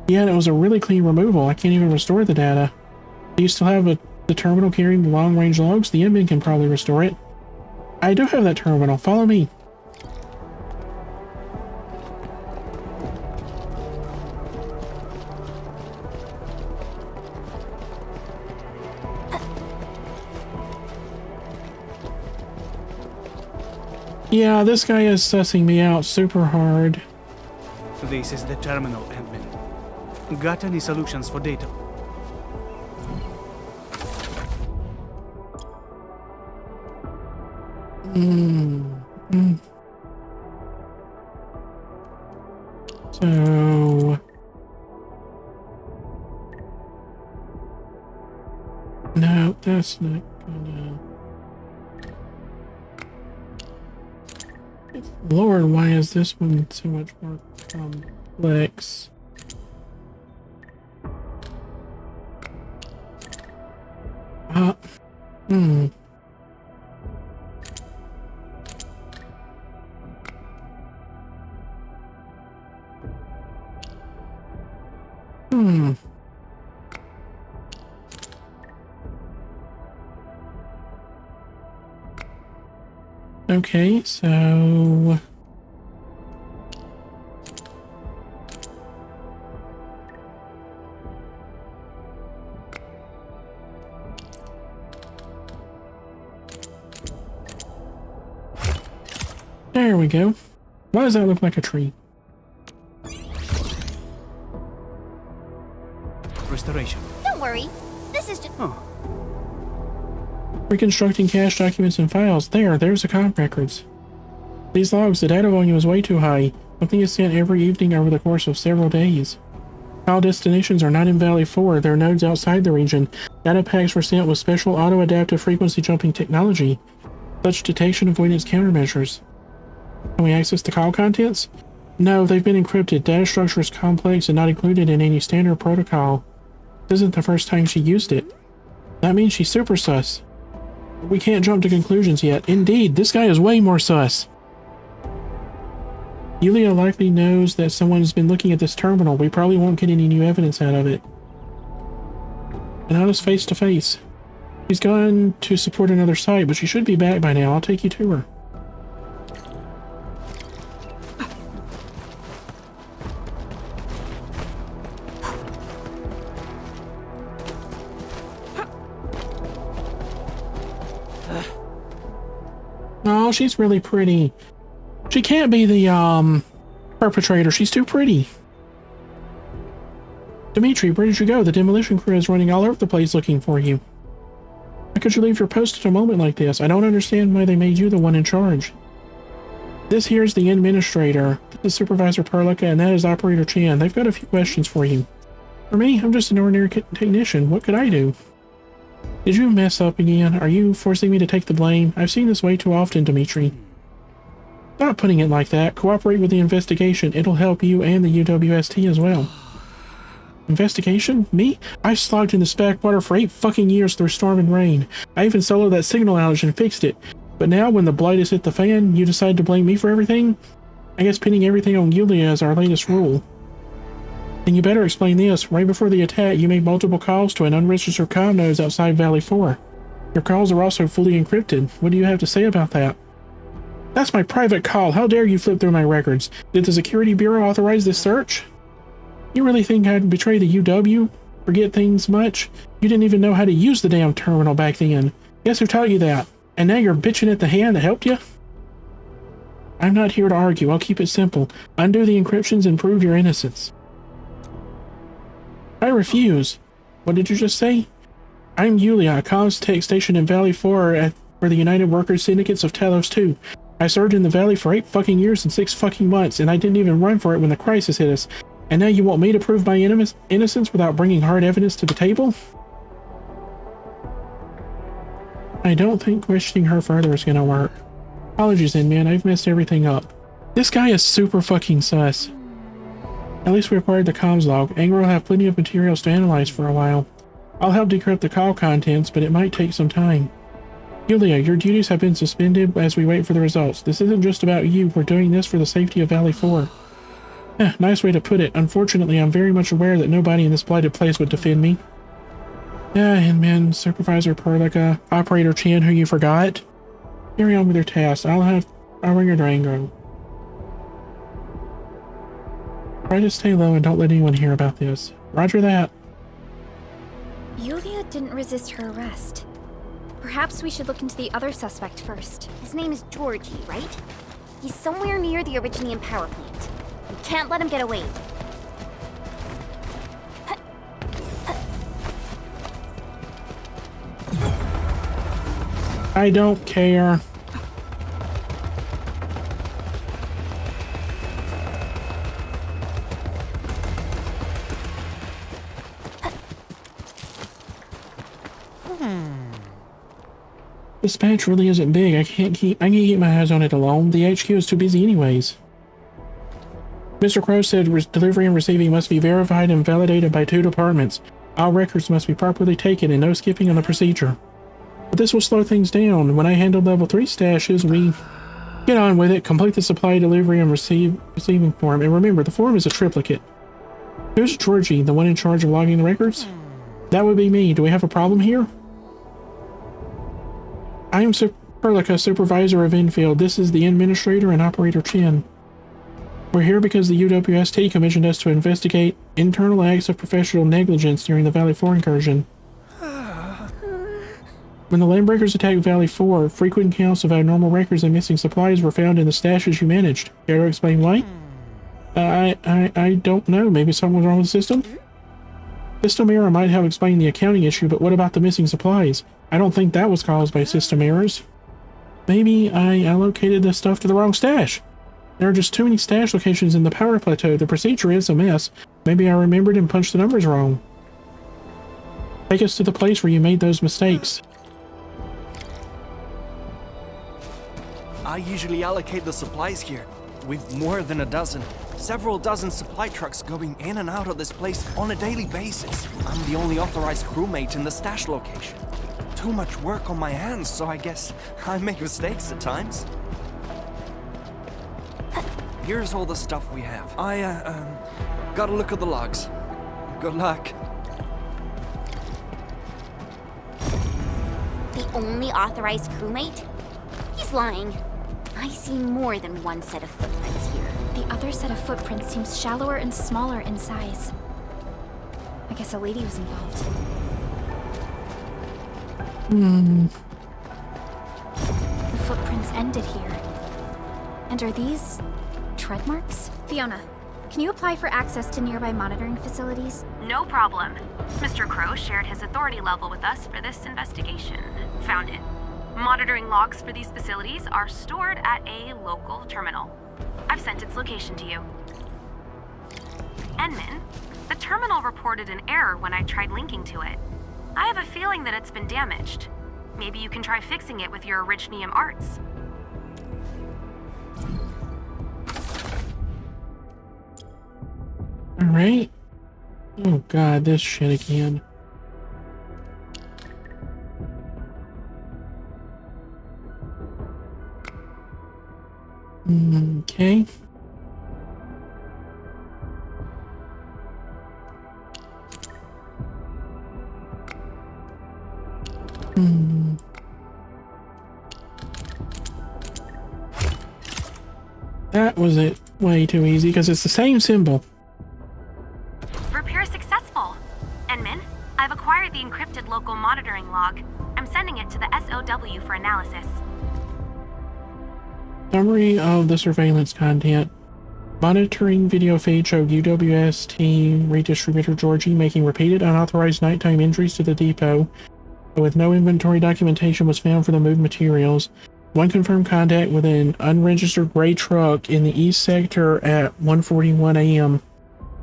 Yeah, and it was a really clean removal. I can't even restore the data. Do you still have the terminal carrying the long-range logs? The admin can probably restore it. I do have that terminal. Follow me. Yeah, this guy is sussing me out super hard. This is the terminal, admin. Got any solutions for data? So... No, that's not gonna... Lord, why is this one so much more complex? Okay, so... There we go. Why does that look like a tree? Restoration. Don't worry. This is just... Reconstructing cache documents and files. There's the comp records. These logs, the data volume is way too high. Something is sent every evening over the course of several days. File destinations are not in Valley 4, they're nodes outside the region. Data packs were sent with special auto-adaptive frequency jumping technology. Such detection avoidance countermeasures. Can we access the call contents? No, they've been encrypted. Data structure is complex and not included in any standard protocol. This isn't the first time she used it. That means she's super sus. We can't jump to conclusions yet. Indeed, this guy is way more sus. Yulia likely knows that someone's been looking at this terminal. We probably won't get any new evidence out of it. And out us face to face. She's gone to support another site, but she should be back by now. I'll take you to her. Oh, she's really pretty. She can't be the, perpetrator. She's too pretty. Dimitri, where did you go? The demolition crew is running all over the place looking for you. How could you leave your post at a moment like this? I don't understand why they made you the one in charge. This here's the administrator. This is Supervisor Perlica, and that is Operator Chan. They've got a few questions for you. For me, I'm just an ordinary technician. What could I do? Did you mess up again? Are you forcing me to take the blame? I've seen this way too often, Dimitri. Stop putting it like that. Cooperate with the investigation. It'll help you and the UWST as well. Investigation? Me? I've slogged in this backwater for 8 fucking years through storm and rain. I even soloed that signal outage and fixed it. But now, when the blight has hit the fan, you decide to blame me for everything? I guess pinning everything on Yulia is our latest rule. Then you better explain this. Right before the attack, you made multiple calls to an unregistered comm nodes outside Valley 4. Your calls are also fully encrypted. What do you have to say about that? That's my private call. How dare you flip through my records? Did the Security Bureau authorize this search? You really think I'd betray the UW? Forget things much? You didn't even know how to use the damn terminal back then. Guess who taught you that? And now you're bitching at the hand that helped you? I'm not here to argue. I'll keep it simple. Undo the encryptions and prove your innocence. I refuse. What did you just say? I'm Yulia, a comms tech station in Valley 4 for the United Workers Syndicates of Talos 2. I served in the Valley for 8 fucking years and 6 fucking months, and I didn't even run for it when the crisis hit us. And now you want me to prove my innocence without bringing hard evidence to the table? I don't think questioning her further is gonna work. Apologies then, man. I've messed everything up. This guy is super fucking sus. At least we acquired the comms log. Angro will have plenty of materials to analyze for a while. I'll help decrypt the call contents, but it might take some time. Yulia, your duties have been suspended as we wait for the results. This isn't just about you. We're doing this for the safety of Valley 4. Nice way to put it. Unfortunately, I'm very much aware that nobody in this blighted place would defend me. And man, Supervisor Perlica, Operator Chan, who you forgot. Carry on with your tasks. I'll ring your Durango. Try to stay low and don't let anyone hear about this. Roger that. Yulia didn't resist her arrest. Perhaps we should look into the other suspect first. His name is Georgie, right? He's somewhere near the Originium power plant. We can't let him get away. I don't care. This patch really isn't big. I can't keep my eyes on it alone. The HQ is too busy anyways. Mr. Crow said delivery and receiving must be verified and validated by 2 departments. All records must be properly taken and no skipping on the procedure. But this will slow things down. When I handle level 3 stashes, we get on with it, complete the supply, delivery, and receiving form. And remember, the form is a triplicate. Who's Georgie, the one in charge of logging the records? That would be me. Do we have a problem here? I am Perlica, Supervisor of Enfield. This is the Administrator and Operator Chin. We're here because the UWST commissioned us to investigate internal acts of professional negligence during the Valley 4 incursion. When the Landbreakers attacked Valley 4, frequent counts of abnormal records and missing supplies were found in the stashes you managed. Care to explain why? I don't know. Maybe something was wrong with the system? System error might have explained the accounting issue, but what about the missing supplies? I don't think that was caused by system errors. Maybe I allocated the stuff to the wrong stash. There are just too many stash locations in the power plateau. The procedure is a mess. Maybe I remembered and punched the numbers wrong. Take us to the place where you made those mistakes. I usually allocate the supplies here. We've more than a dozen. Several dozen supply trucks going in and out of this place on a daily basis. I'm the only authorized crewmate in the stash location. Too much work on my hands, so I guess I make mistakes at times. Here's all the stuff we have. I, gotta look at the logs. Good luck. The only authorized crewmate? He's lying. I see more than one set of footprints here. The other set of footprints seems shallower and smaller in size. I guess a lady was involved. The footprints ended here. And are these tread marks? Fiona, can you apply for access to nearby monitoring facilities? No problem. Mr. Crow shared his authority level with us for this investigation. Found it. Monitoring logs for these facilities are stored at a local terminal. I've sent its location to you. Enman, the terminal reported an error when I tried linking to it. I have a feeling that it's been damaged. Maybe you can try fixing it with your Originium arts. Alright. Oh god, this shit again. Okay. That was it. Way too easy because it's the same symbol. Repair successful. Enman, I've acquired the encrypted local monitoring log. I'm sending it to the SOW for analysis. Summary of the surveillance content. Monitoring video feed showed UWST redistributor Georgie making repeated unauthorized nighttime entries to the depot, but with no inventory documentation was found for the moved materials. One confirmed contact with an unregistered gray truck in the east sector at 1:41 a.m.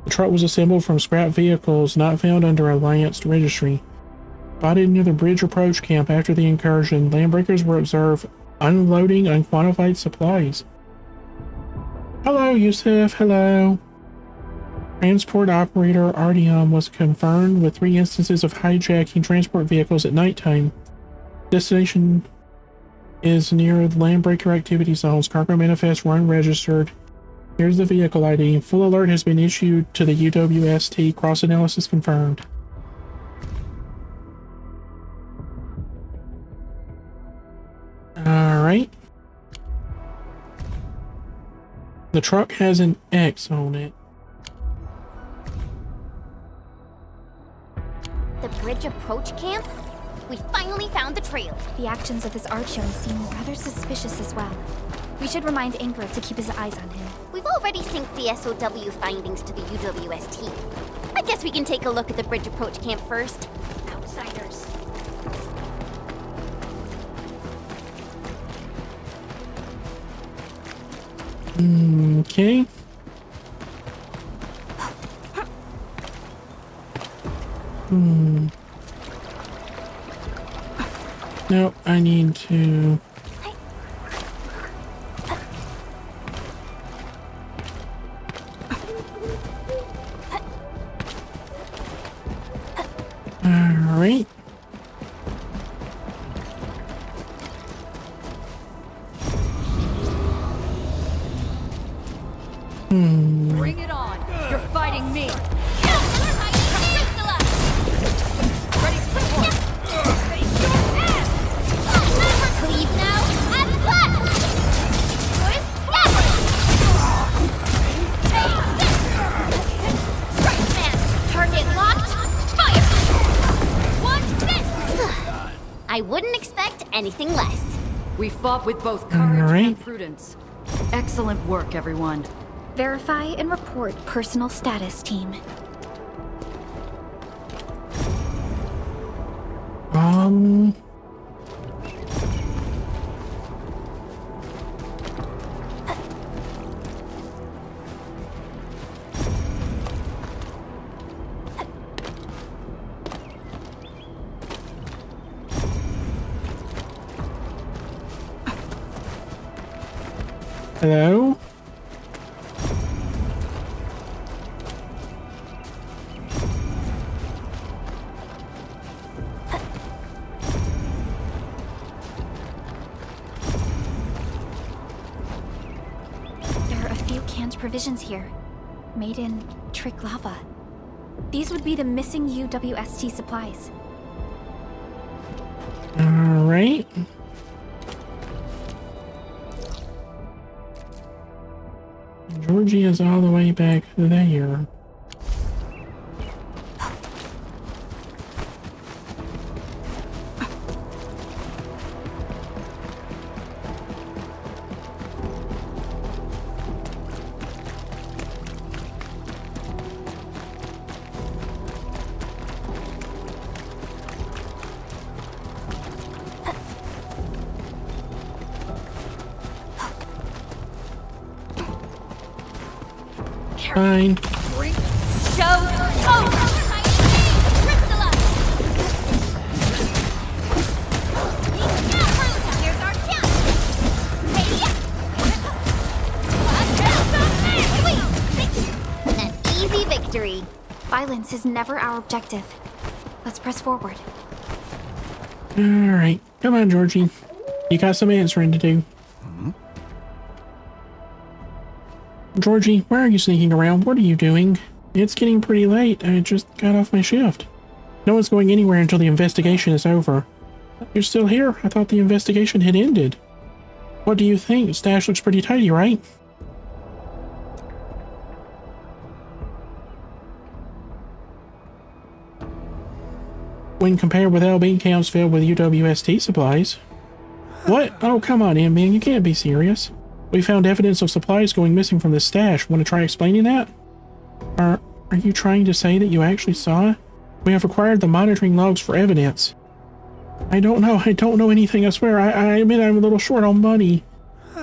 The truck was assembled from scrap vehicles not found under a lanced registry. Spotted near the bridge approach camp after the incursion, landbreakers were observed unloading unquantified supplies. Hello, Yusuf. Hello. Transport operator Artyom was confirmed with 3 instances of hijacking transport vehicles at nighttime. Destination is near landbreaker activity zones. Cargo manifests were unregistered. Here's the vehicle ID. Full alert has been issued to the UWST. Cross analysis confirmed. Alright. The truck has an X on it. The bridge approach camp? We finally found the trail. The actions of this archon seem rather suspicious as well. We should remind Ingrid to keep his eyes on him. We've already synced the SOW findings to the UWST. I guess we can take a look at the bridge approach camp first. Outsiders. Okay. No, I need to... Alright. Bring it on! You're fighting me! Leave now and left! Good, Right, man! Target locked! Fire! One this! I wouldn't expect anything less. We fought with both courage Alright. and prudence. Excellent work, everyone. Verify and report personal status, team. Hello? There are a few canned provisions here, made in Trick Lava. These would be the missing UWST supplies. Alright. Georgie is all the way back there. Fine. Show's over! Here's our chance! An easy victory. Violence is never our objective. Let's press forward. Alright. Come on, Georgie. You got some answering to do. Georgie, why are you sneaking around? What are you doing? It's getting pretty late. I just got off my shift. No one's going anywhere until the investigation is over. You're still here? I thought the investigation had ended. What do you think? Stash looks pretty tidy, right? When compared with LB camps filled with UWST supplies. What? Oh, come on, man. You can't be serious. We found evidence of supplies going missing from the stash. Want to try explaining that? Are you trying to say that you actually saw? We have acquired the monitoring logs for evidence. I don't know anything, I swear. I admit I'm a little short on money.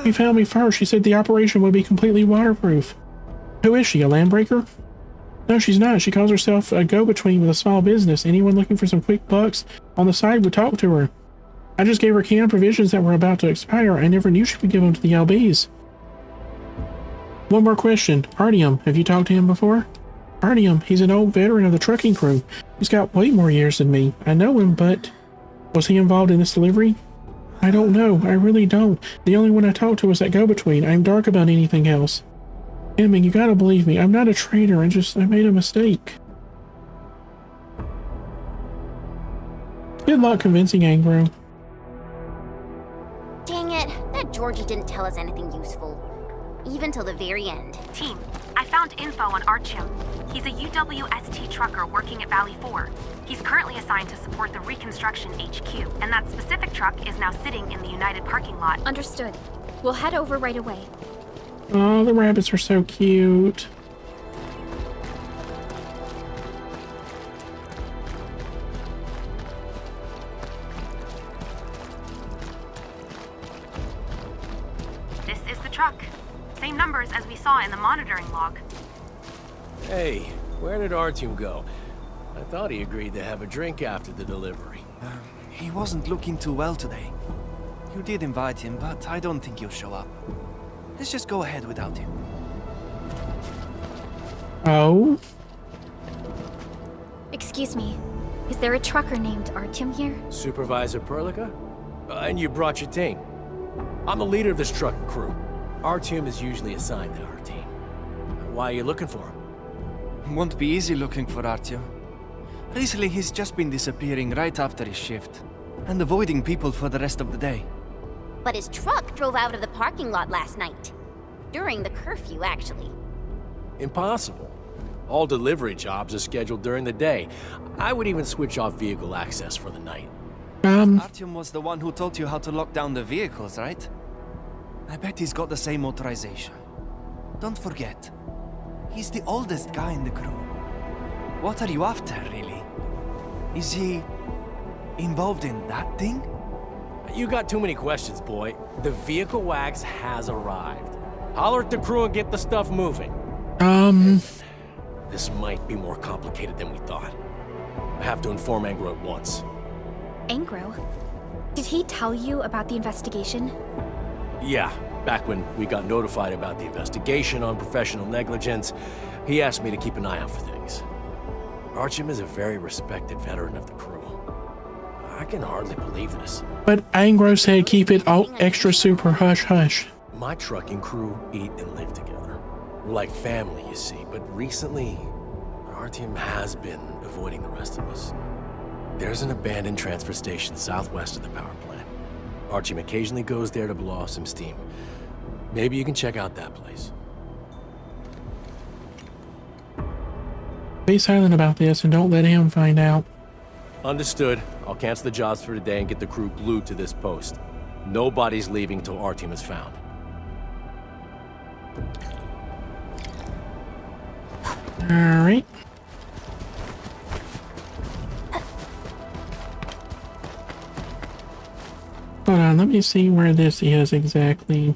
She found me first. She said the operation would be completely waterproof. Who is she, a landbreaker? No, she's not. She calls herself a go-between with a small business. Anyone looking for some quick bucks on the side would talk to her. I just gave her canned provisions that were about to expire. I never knew she would give them to the LBs. One more question. Artyom, have you talked to him before? Artyom, he's an old veteran of the trucking crew. He's got way more years than me. I know him, but was he involved in this delivery? I don't know. I really don't. The only one I talked to was that go-between. I'm dark about anything else. Emming, you gotta believe me. I'm not a traitor. I made a mistake. Good luck convincing Angro. Dang it, that Georgie didn't tell us anything useful. Even till the very end. Team, I found info on Artyom. He's a UWST trucker working at Valley 4. He's currently assigned to support the Reconstruction HQ, and that specific truck is now sitting in the United parking lot. Understood. We'll head over right away. Oh, the rabbits are so cute. This is the truck. Same numbers as we saw in the monitoring log. Hey, where did Artyom go? I thought he agreed to have a drink after the delivery. He wasn't looking too well today. You did invite him, but I don't think he'll show up. Let's just go ahead without him. Oh? Excuse me. Is there a trucker named Artyom here? Supervisor Perlica? And you brought your team. I'm the leader of this trucking crew. Artyom is usually assigned to our team. Why are you looking for him? Won't be easy looking for Artyom. Recently, he's just been disappearing right after his shift, and avoiding people for the rest of the day. But his truck drove out of the parking lot last night. During the curfew, actually. Impossible. All delivery jobs are scheduled during the day. I would even switch off vehicle access for the night. Artyom was the one who taught you how to lock down the vehicles, right? I bet he's got the same authorization. Don't forget, he's the oldest guy in the crew. What are you after, really? Is he involved in that thing? You got too many questions, boy. The vehicle wax has arrived. Holler at the crew and get the stuff moving. This might be more complicated than we thought. I have to inform Angro at once. Angro? Did he tell you about the investigation? Yeah, back when we got notified about the investigation on professional negligence, he asked me to keep an eye out for things. Artyom is a very respected veteran of the crew. I can hardly believe this. But Angro said keep it all extra super hush-hush. My trucking crew eat and live together. We're like family, you see, but recently, Artyom has been avoiding the rest of us. There's an abandoned transfer station southwest of the power plant. Artyom occasionally goes there to blow off some steam. Maybe you can check out that place. Be silent about this and don't let him find out. Understood. I'll cancel the jobs for today and get the crew glued to this post. Nobody's leaving till Artyom is found. Alright. Hold on, let me see where this is exactly.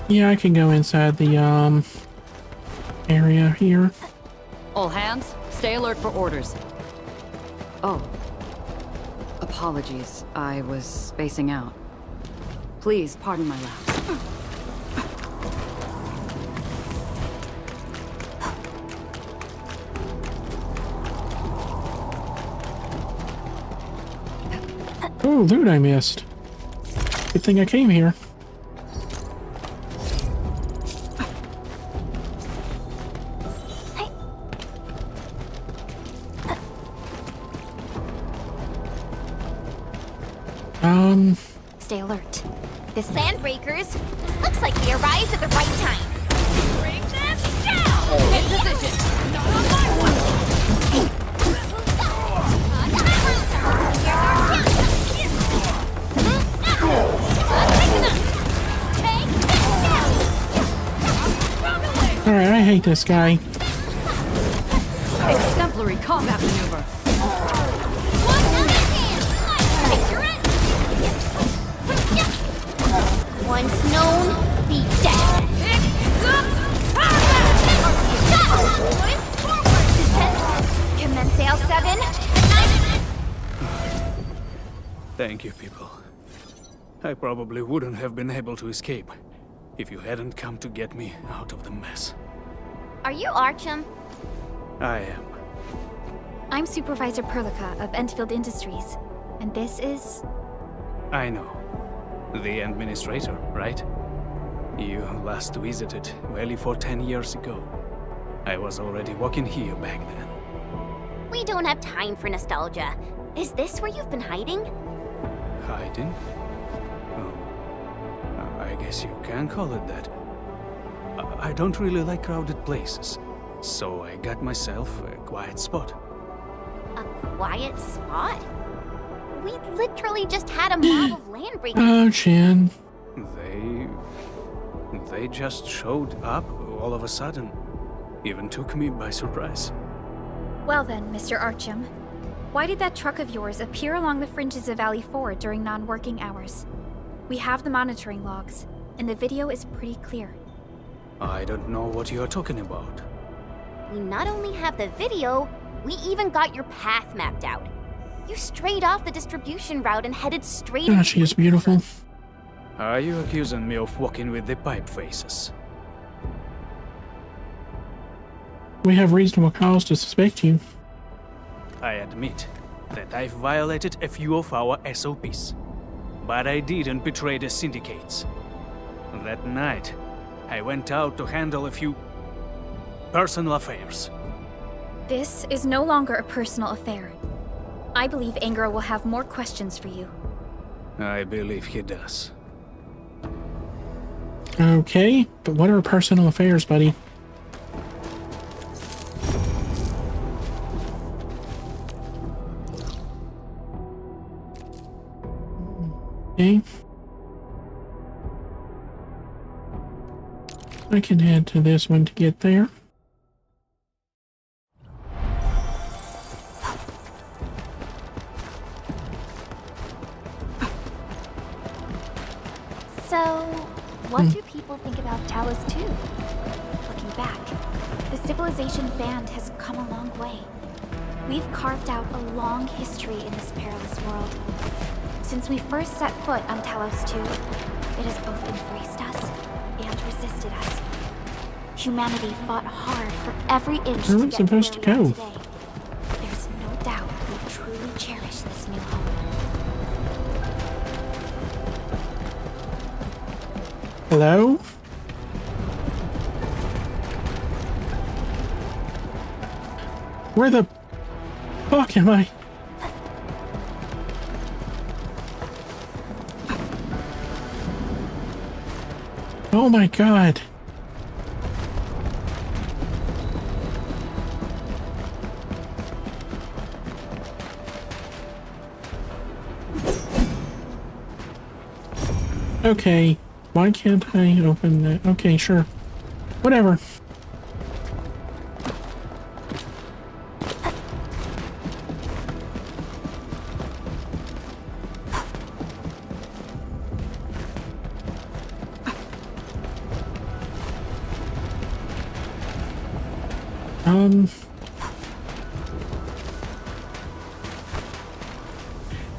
Yeah, I can go inside the, area here. All hands, stay alert for orders. Oh. Apologies, I was spacing out. Please, pardon my lapse. Oh, loot I missed. Good thing I came here. Stay alert. This landbreakers looks like they arrived at the right time. Bring them down! In position! Not on my one! Alright, I hate this guy. Exemplary combat maneuver. Once known, be dead. Descent. Commence L7. Thank you, people. I probably wouldn't have been able to escape if you hadn't come to get me out of the mess. Are you Archum? I am. I'm Supervisor Perlica of Enfield Industries, and this is... I know. The administrator, right? You last visited Valley for 10 years ago. I was already working here back then. We don't have time for nostalgia. Is this where you've been hiding? Hiding? Oh. I guess you can call it that. I don't really like crowded places, so I got myself a quiet spot. A quiet spot? We literally just had a mob of land breakers. Oh, Chan. They just showed up all of a sudden. Even took me by surprise. Well then, Mr. Archum, why did that truck of yours appear along the fringes of Valley 4 during non-working hours? We have the monitoring logs, and the video is pretty clear. I don't know what you're talking about. We not only have the video, we even got your path mapped out. You strayed off the distribution route and headed straight Ah, she is beautiful. Are you accusing me of walking with the pipe faces? We have reasonable cause to suspect you. I admit that I've violated a few of our SOPs, but I didn't betray the syndicates. That night, I went out to handle a few personal affairs. This is no longer a personal affair. I believe Anger will have more questions for you. I believe he does. Okay, but what are personal affairs, buddy? Okay. I can head to this one to get there. So, what do people think about Talos 2? Looking back, the Civilization band has come a long way. We've carved out a long history in this perilous world. Since we first set foot on Talos 2, it has both embraced us and resisted us. Humanity fought hard for every inch Where to am I get supposed to to where we are go? today. There's no doubt we truly cherish this new home. Hello? Where the fuck am I? Oh my god. Okay, why can't I open that? Okay, sure. Whatever.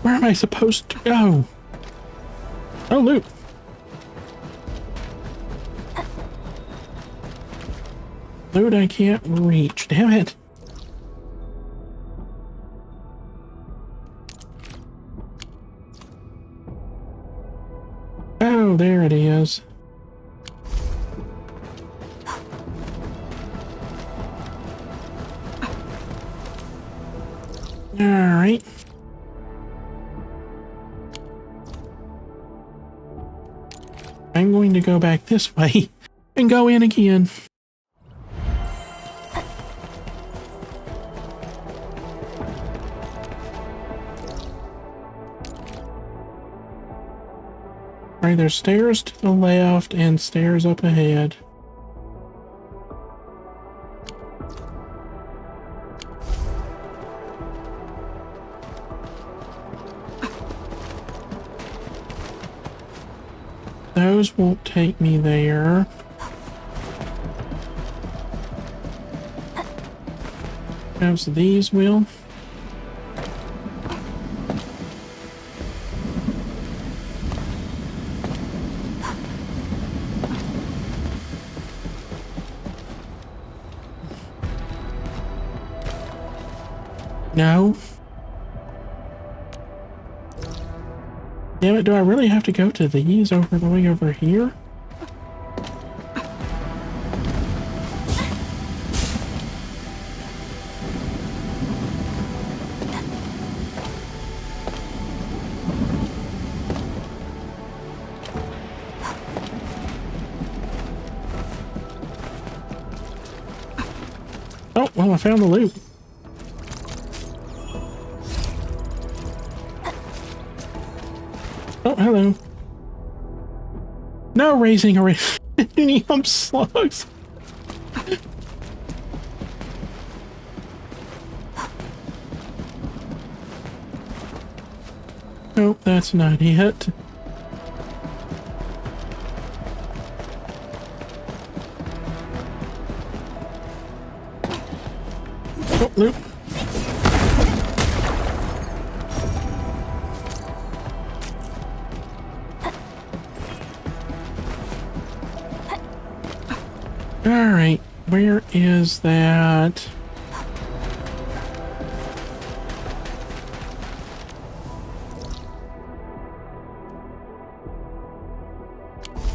Where am I supposed to go? Oh, loot. Loot I can't reach. Damn it. Oh, there it is. All right. I'm going to go back this way and go in again. Alright, there's stairs to the left and stairs up ahead. Those won't take me there. Perhaps these will. No. Damn it, do I really have to go to these over the way over here? Oh, well, I found the loot. Oh, hello. No raising uranium slugs. Nope, that's not it. Oh, loot. Alright, where is that?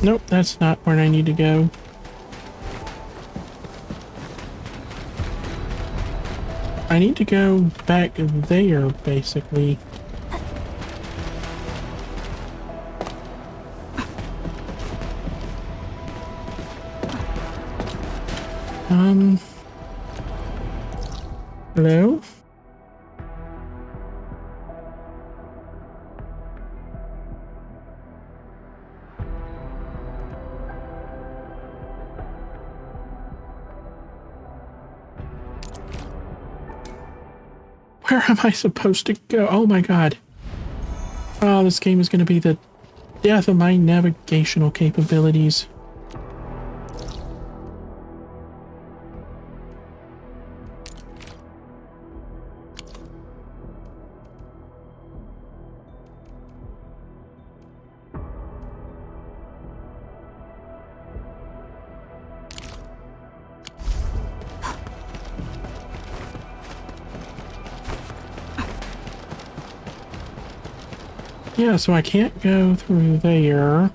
Nope, that's not where I need to go. I need to go back there, basically. Hello? Where am I supposed to go? Oh my god. Oh, this game is going to be the death of my navigational capabilities. Yeah, so I can't go through there.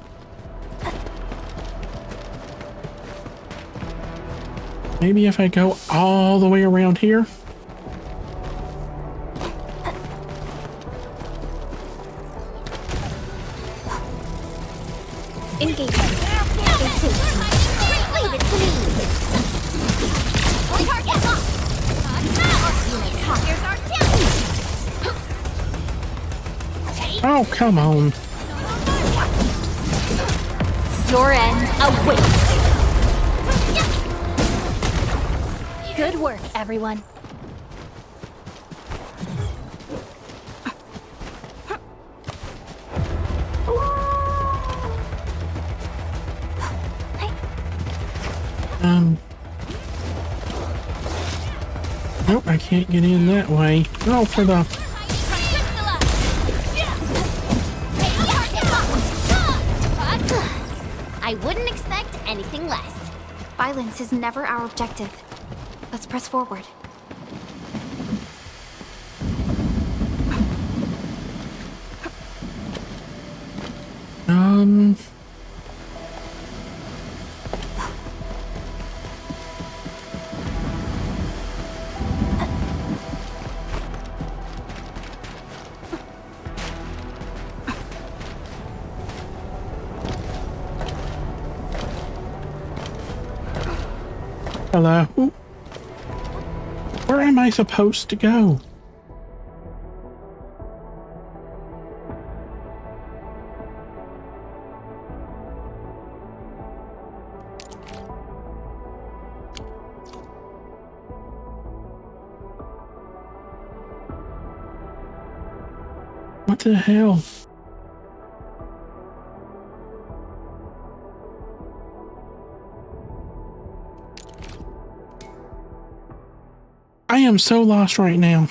Maybe if I go all the way around here? Engagement. Leave it to me. Target locked. Here's our challenge. Oh, come on. Your end awaits. Good work, everyone. Nope, I can't get in that way. Oh, for the... I wouldn't expect anything less. Violence is never our objective. Let's press forward. Hello? Where am I supposed to go? What the hell? I am so lost right now.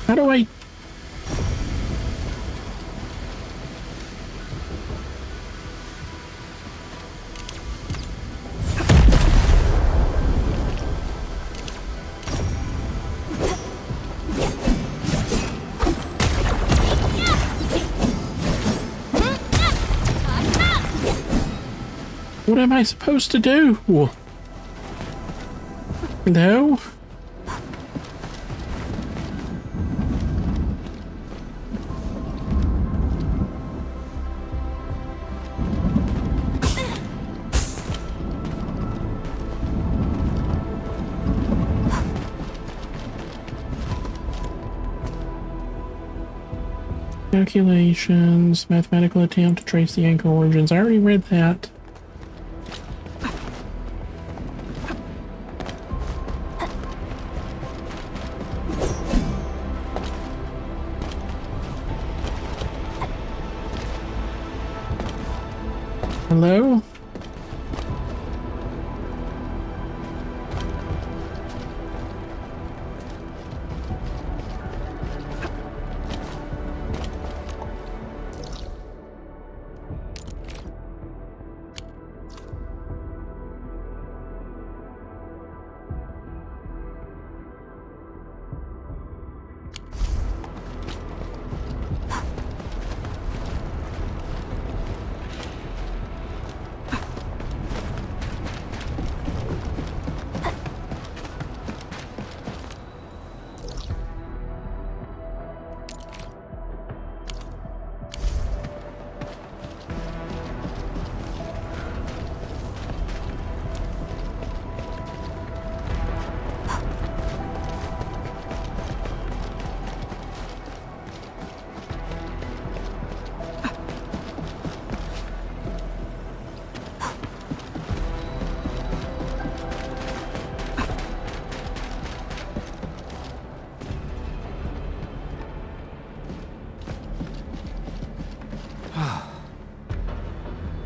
How do I... What am I supposed to do? No? Calculations, mathematical attempt to trace the anchor origins. I already read that. Hello?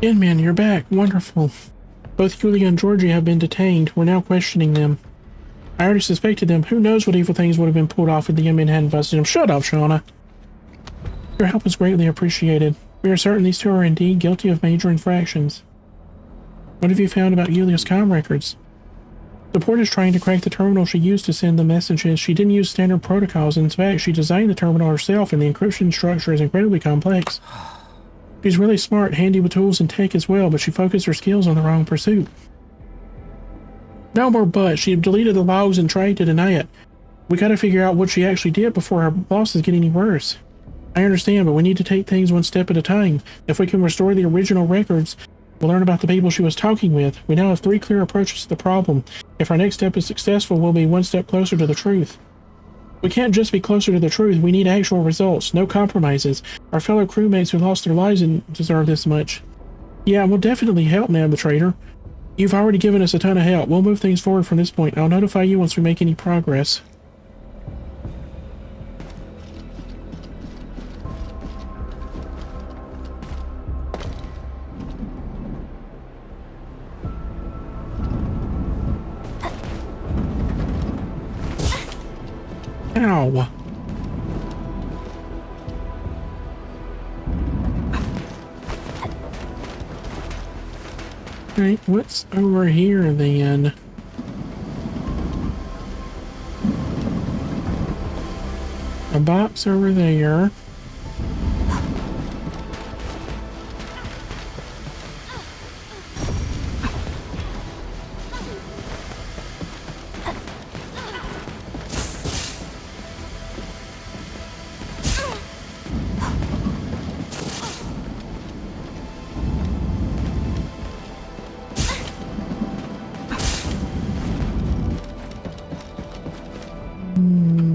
Man, you're back. Wonderful. Both Yulia and Georgie have been detained. We're now questioning them. I already suspected them. Who knows what evil things would have been pulled off if the Yemen hadn't busted them. Shut up, Shauna. Your help is greatly appreciated. We are certain these two are indeed guilty of major infractions. What have you found about Yulia's comm records? The port is trying to crack the terminal she used to send the messages. She didn't use standard protocols. In fact, she designed the terminal herself, and the encryption structure is incredibly complex. She's really smart, handy with tools and tech as well, but she focused her skills on the wrong pursuit. No more buts. She deleted the logs and tried to deny it. We gotta figure out what she actually did before her losses get any worse. I understand, but we need to take things one step at a time. If we can restore the original records, we'll learn about the people she was talking with. We now have 3 clear approaches to the problem. If our next step is successful, we'll be one step closer to the truth. We can't just be closer to the truth. We need actual results, no compromises. Our fellow crewmates who lost their lives and deserve this much. Yeah, we'll definitely help, man, the traitor. You've already given us a ton of help. We'll move things forward from this point. I'll notify you once we make any progress. Ow. Alright, what's over here then? A box over there.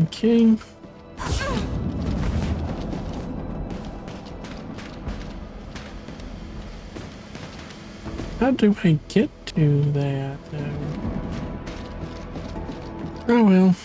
Okay. How do I get to that, though? Oh well.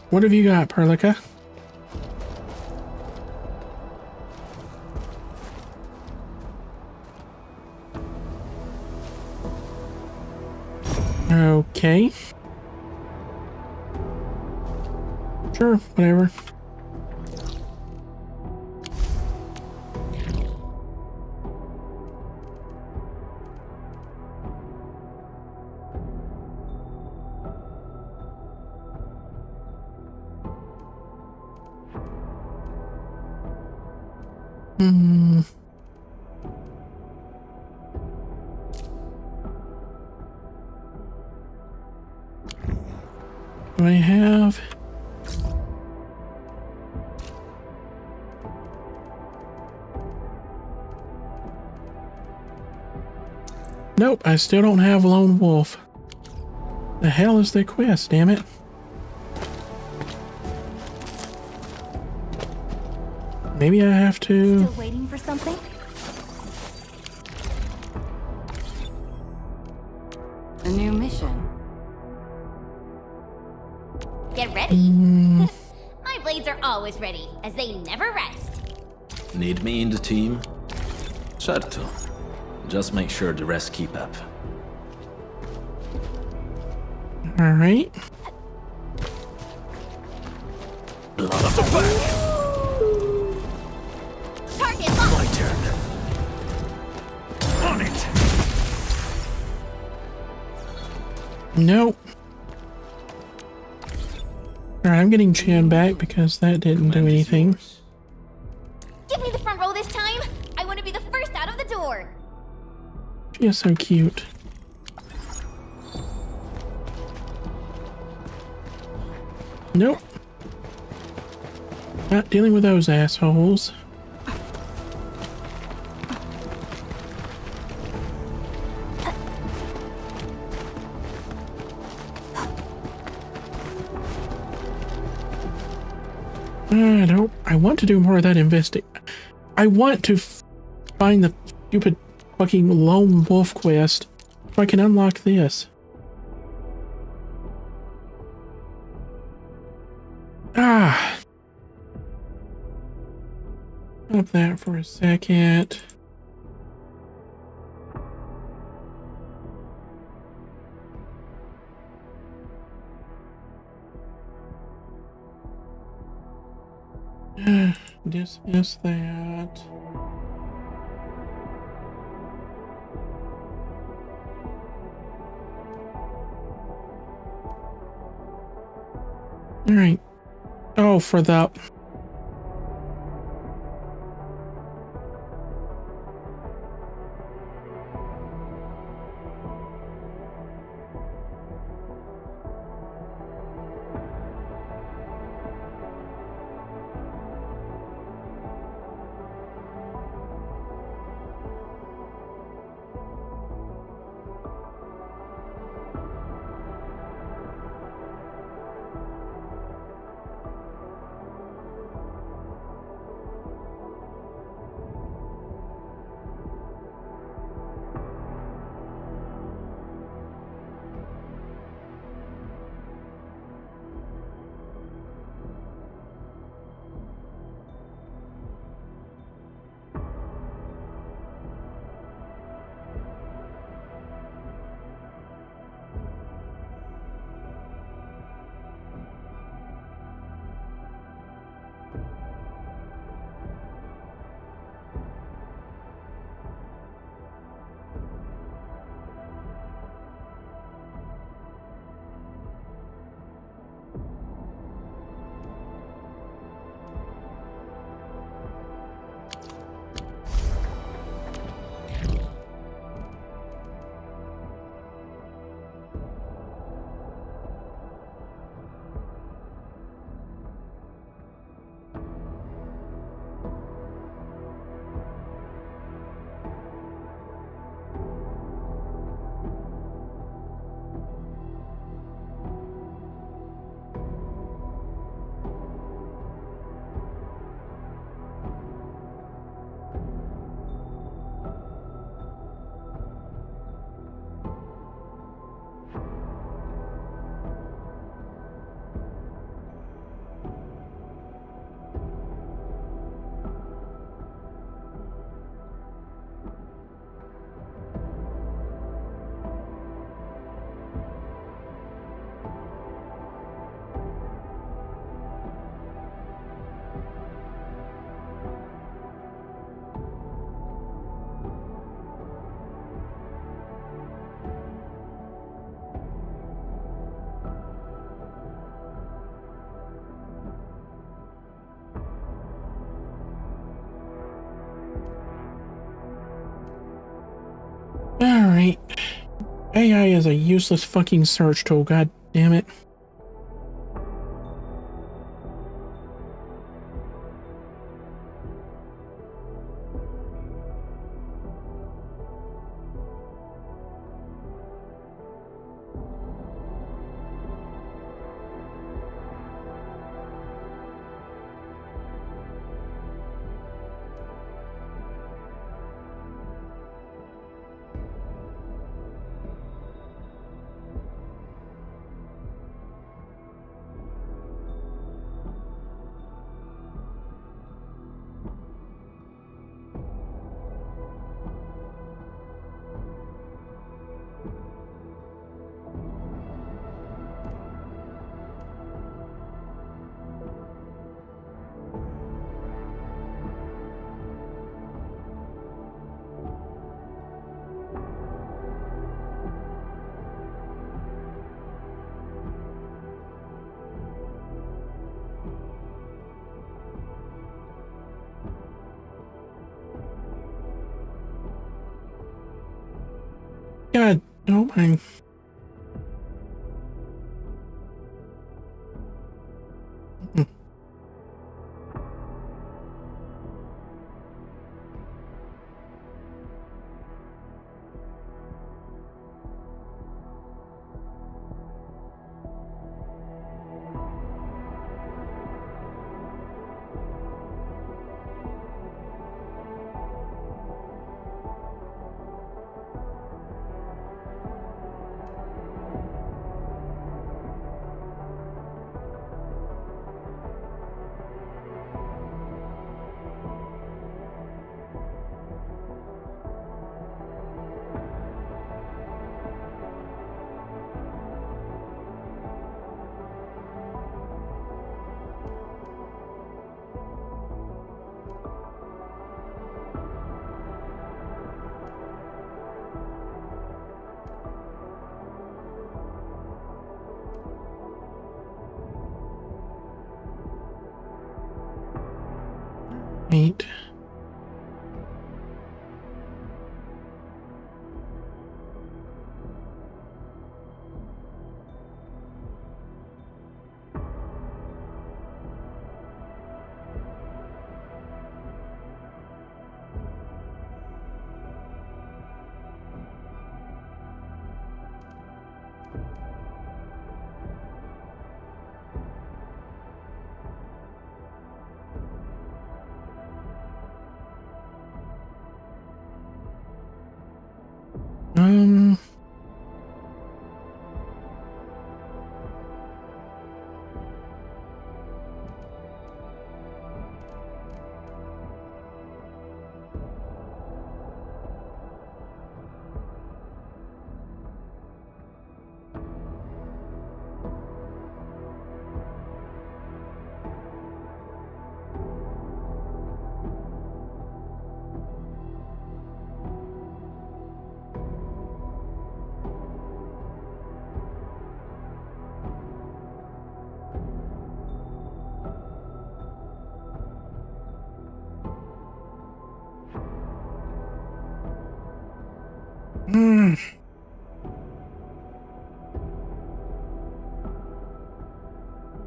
What have you got, Perlica? Okay. Sure, whatever. Do I have... Nope, I still don't have Lone Wolf. The hell is the quest, damn it? Maybe I have to... Still waiting for something? A new mission. Get ready. My blades are always ready, as they never rest. Need me in the team? Certo. Just make sure the rest keep up. All right. Blood of the pack! Target locked. My turn. On it! Nope. Alright, I'm getting Chan back because that didn't do anything. Give me the front row this time. I want to be the first out of the door. She is so cute. Nope. Not dealing with those assholes. I want to do more of that I want to find the stupid fucking Lone Wolf quest so I can unlock this. Stop that for a second. Dismiss that. All right. Oh, for the... Alright. AI is a useless fucking search tool, god damn it. God, oh my. Eight.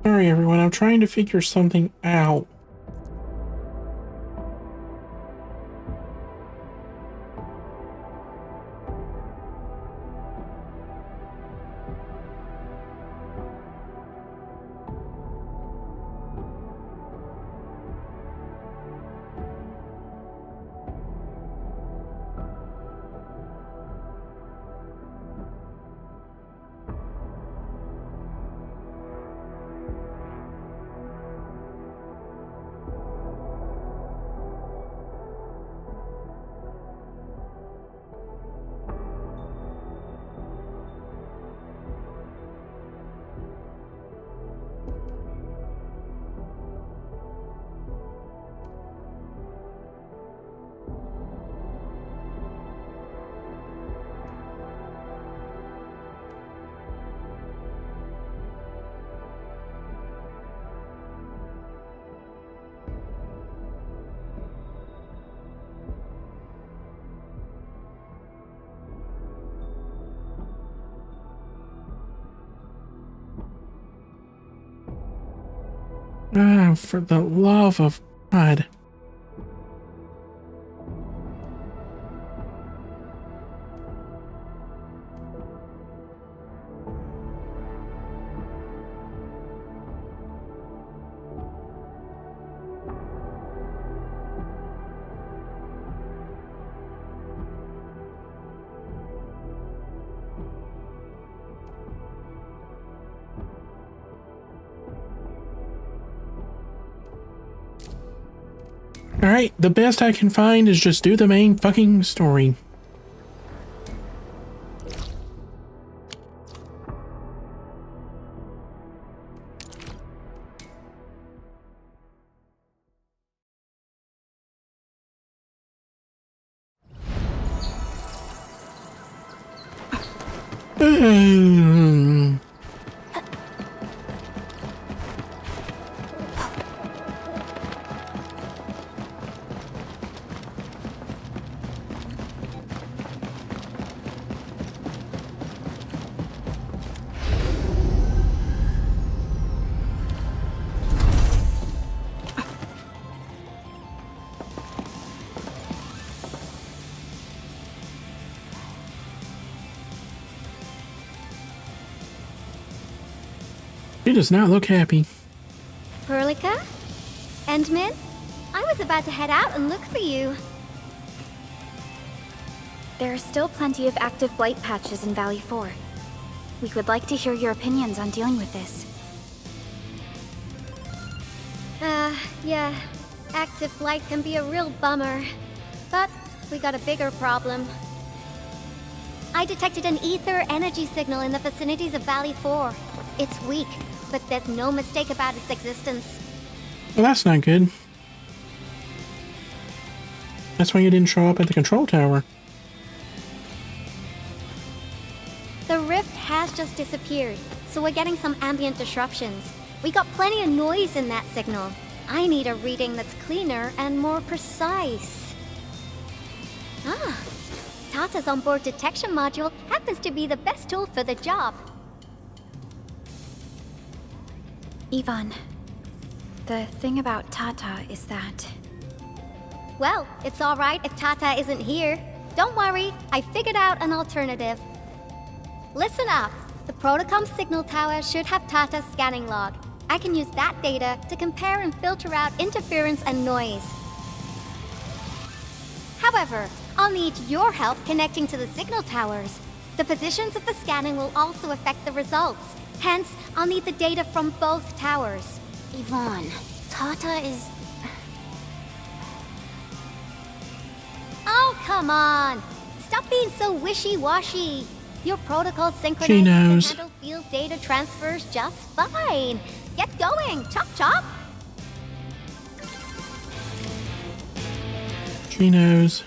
Sorry everyone, I'm trying to figure something out. Ah, for the love of God. Alright, the best I can find is just do the main fucking story. She does not look happy. Perlica? Endman? I was about to head out and look for you. There are still plenty of active blight patches in Valley 4. We would like to hear your opinions on dealing with this. Yeah. Active blight can be a real bummer. But we got a bigger problem. I detected an ether energy signal in the vicinities of Valley 4. It's weak, but there's no mistake about its existence. Well, that's not good. That's why you didn't show up at the control tower. The rift has just disappeared, so we're getting some ambient disruptions. We got plenty of noise in that signal. I need a reading that's cleaner and more precise. Ah, Tata's onboard detection module happens to be the best tool for the job. Ivan, the thing about Tata is that... Well, it's alright if Tata isn't here. Don't worry, I figured out an alternative. Listen up. The Protocom signal tower should have Tata's scanning log. I can use that data to compare and filter out interference and noise. However, I'll need your help connecting to the signal towers. The positions of the scanning will also affect the results. Hence, I'll need the data from both towers. Yvonne, Tata is... Oh, come on! Stop being so wishy-washy. Your protocol She synchronizes knows. to handle field data transfers just fine. Get going, chop chop! She knows.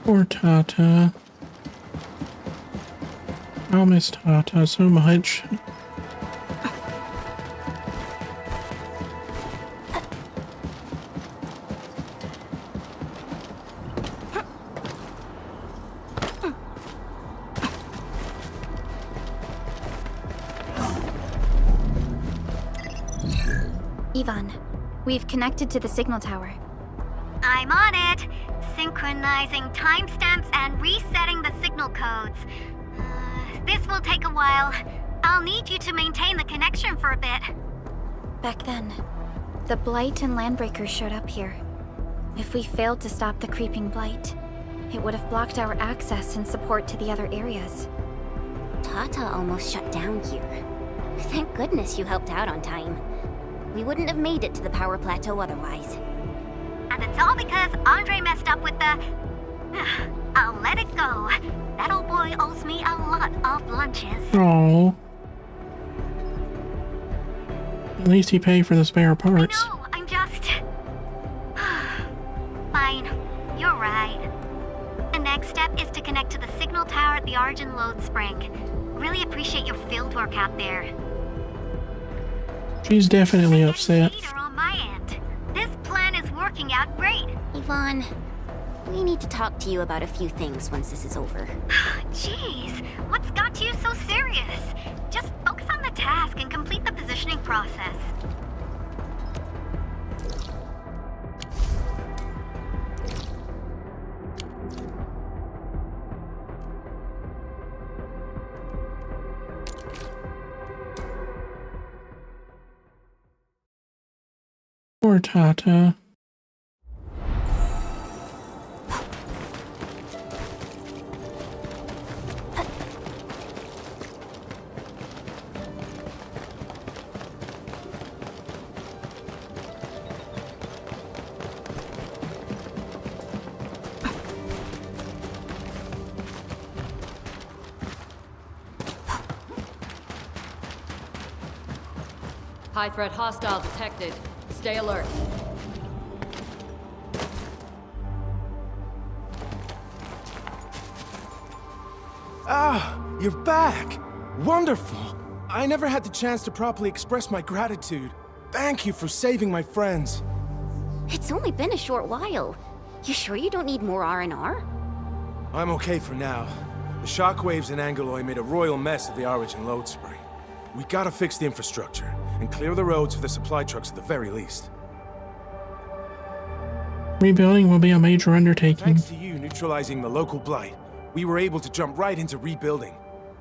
Poor Tata. I'll miss Tata so much. Ivan, we've connected to the signal tower. I'm on it. Synchronizing timestamps and resetting the signal codes. This will take a while. I'll need you to maintain the connection for a bit. Back then, the Blight and Landbreakers showed up here. If we failed to stop the creeping Blight, it would have blocked our access and support to the other areas. Tata almost shut down here. Thank goodness you helped out on time. We wouldn't have made it to the power plateau otherwise. And it's all because Andre messed up with the... I'll let it go. That old boy owes me a lot of lunches. Oh. At least he paid for the spare parts. No, I'm just... Fine. You're right. The next step is to connect to the signal tower at the Origin Load Spring. Really appreciate your field work out there. She's definitely upset. On my end. This plan is working out great. Yvonne, we need to talk to you about a few things once this is over. Jeez, what's got you so serious? Just focus on the task and complete the positioning process. Poor Tata. High threat hostile detected. Stay alert. Ah, you're back! Wonderful! I never had the chance to properly express my gratitude. Thank you for saving my friends. It's only been a short while. You sure you don't need more R&R? I'm okay for now. The shockwaves in Angeloy made a royal mess of the Origin Load Spring. We gotta fix the infrastructure, and clear the roads for the supply trucks at the very least. Rebuilding will be a major undertaking. Thanks to you neutralizing the local blight, we were able to jump right into rebuilding.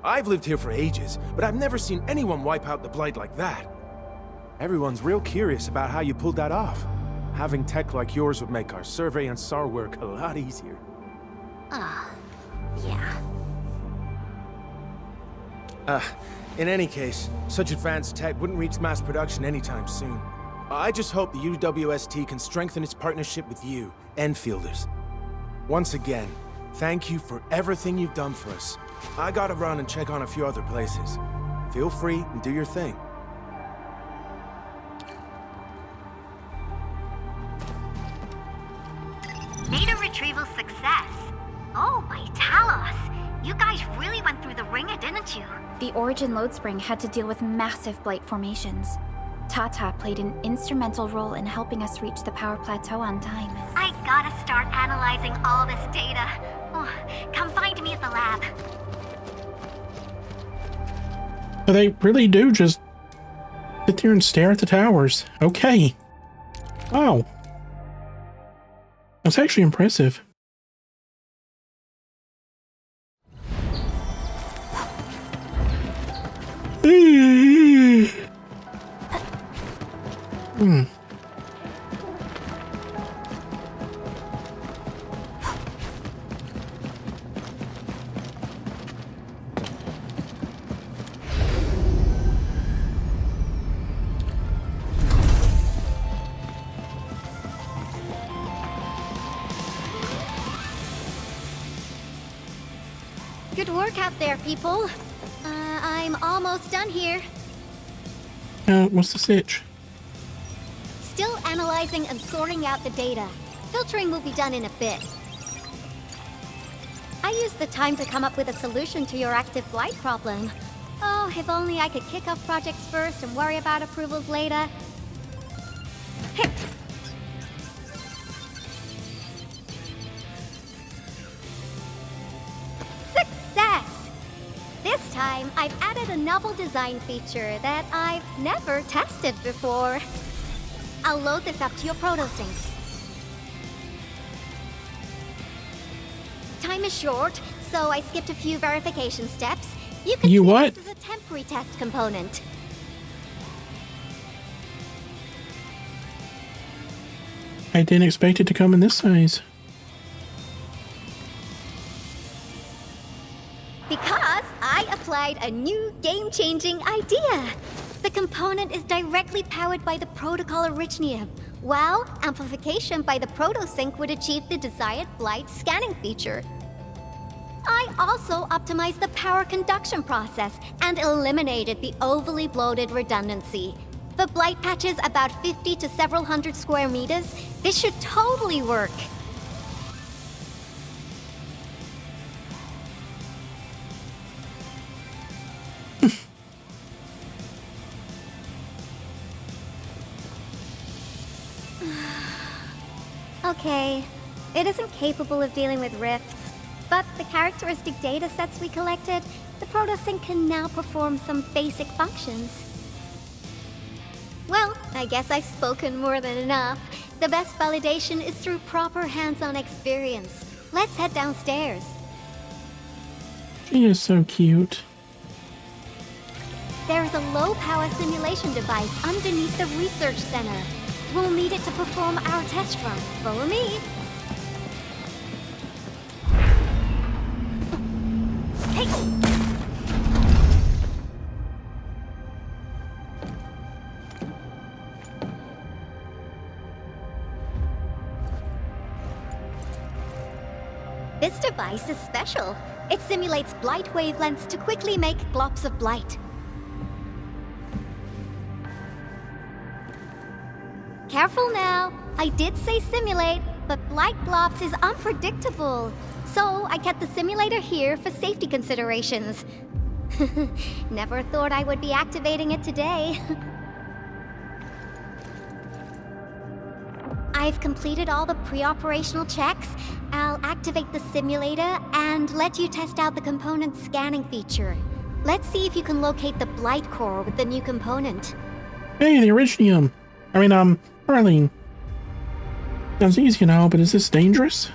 I've lived here for ages, but I've never seen anyone wipe out the blight like that. Everyone's real curious about how you pulled that off. Having tech like yours would make our survey and SAR work a lot easier. Yeah. In any case, such advanced tech wouldn't reach mass production anytime soon. I just hope the UWST can strengthen its partnership with you, Enfielders. Once again, thank you for everything you've done for us. I gotta run and check on a few other places. Feel free and do your thing. Data retrieval success. Oh, my Talos. You guys really went through the ringer, didn't you? The Origin Load Spring had to deal with massive blight formations. Tata played an instrumental role in helping us reach the power plateau on time. I gotta start analyzing all this data. Oh, come find me at the lab. So they really do just sit there and stare at the towers. Okay. Wow. That's actually impressive. Good work out there, people. I'm almost done here. What's the sitch? Still analyzing and sorting out the data. Filtering will be done in a bit. I used the time to come up with a solution to your active blight problem. Oh, if only I could kick off projects first and worry about approvals later. Success! This time, I've added a novel design feature that I've never tested before. I'll load this up to your protosyncs. Time is short, so I skipped a few verification steps. You can treat what? this as a temporary test component. I didn't expect it to come in this size. Because I applied a new game-changing idea. The component is directly powered by the protocol Originium, while amplification by the protosync would achieve the desired blight scanning feature. I also optimized the power conduction process and eliminated the overly bloated redundancy. For blight patches about 50 to several hundred square meters, this should totally work. Okay, it isn't capable of dealing with rifts, but the characteristic data sets we collected, the protosync can now perform some basic functions. Well, I guess I've spoken more than enough. The best validation is through proper hands-on experience. Let's head downstairs. She is so cute. There's a low-power simulation device underneath the research center. We'll need it to perform our test run. Follow me. Hey! This device is special. It simulates blight wavelengths to quickly make globs of blight. Careful now. I did say simulate, but blight globs is unpredictable. So I kept the simulator here for safety considerations. Never thought I would be activating it today. I've completed all the pre-operational checks. I'll activate the simulator and let you test out the component scanning feature. Let's see if you can locate the blight core with the new component. Hey, the Originium. Arlene. Sounds easy now, but is this dangerous?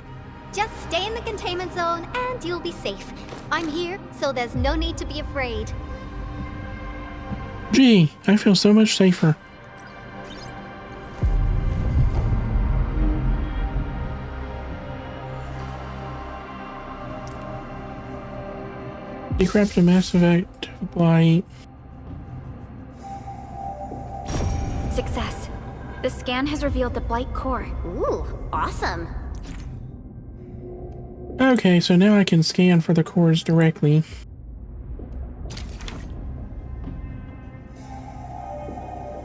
Just stay in the containment zone and you'll be safe. I'm here, so there's no need to be afraid. Gee, I feel so much safer. Decrypt a massive act of blight. Success. The scan has revealed the blight core. Ooh, awesome. Okay, so now I can scan for the cores directly.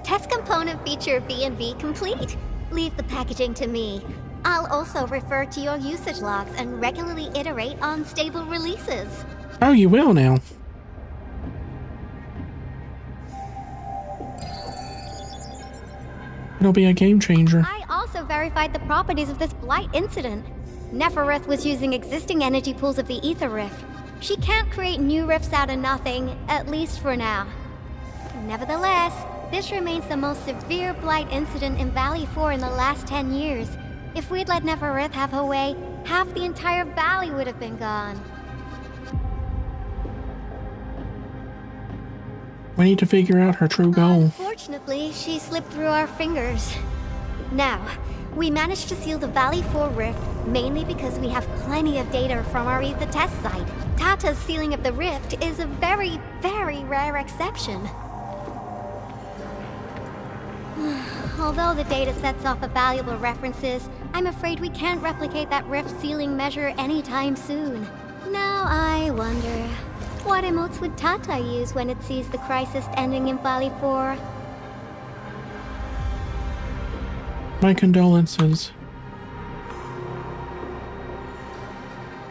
Test component feature V&V complete. Leave the packaging to me. I'll also refer to your usage logs and regularly iterate on stable releases. Oh, you will now. It'll be a game changer. I also verified the properties of this blight incident. Nefereth was using existing energy pools of the Ether Rift. She can't create new rifts out of nothing, at least for now. Nevertheless, this remains the most severe blight incident in Valley 4 in the last 10 years. If we'd let Nefereth have her way, half the entire valley would have been gone. We need to figure out her true goal. Unfortunately, she slipped through our fingers. Now, we managed to seal the Valley 4 rift, mainly because we have plenty of data from our Ether test site. Tata's sealing of the rift is a very, very rare exception. Although the data sets offer valuable references, I'm afraid we can't replicate that rift sealing measure anytime soon. Now I wonder, what emotes would Tata use when it sees the crisis ending in Valley 4? My condolences.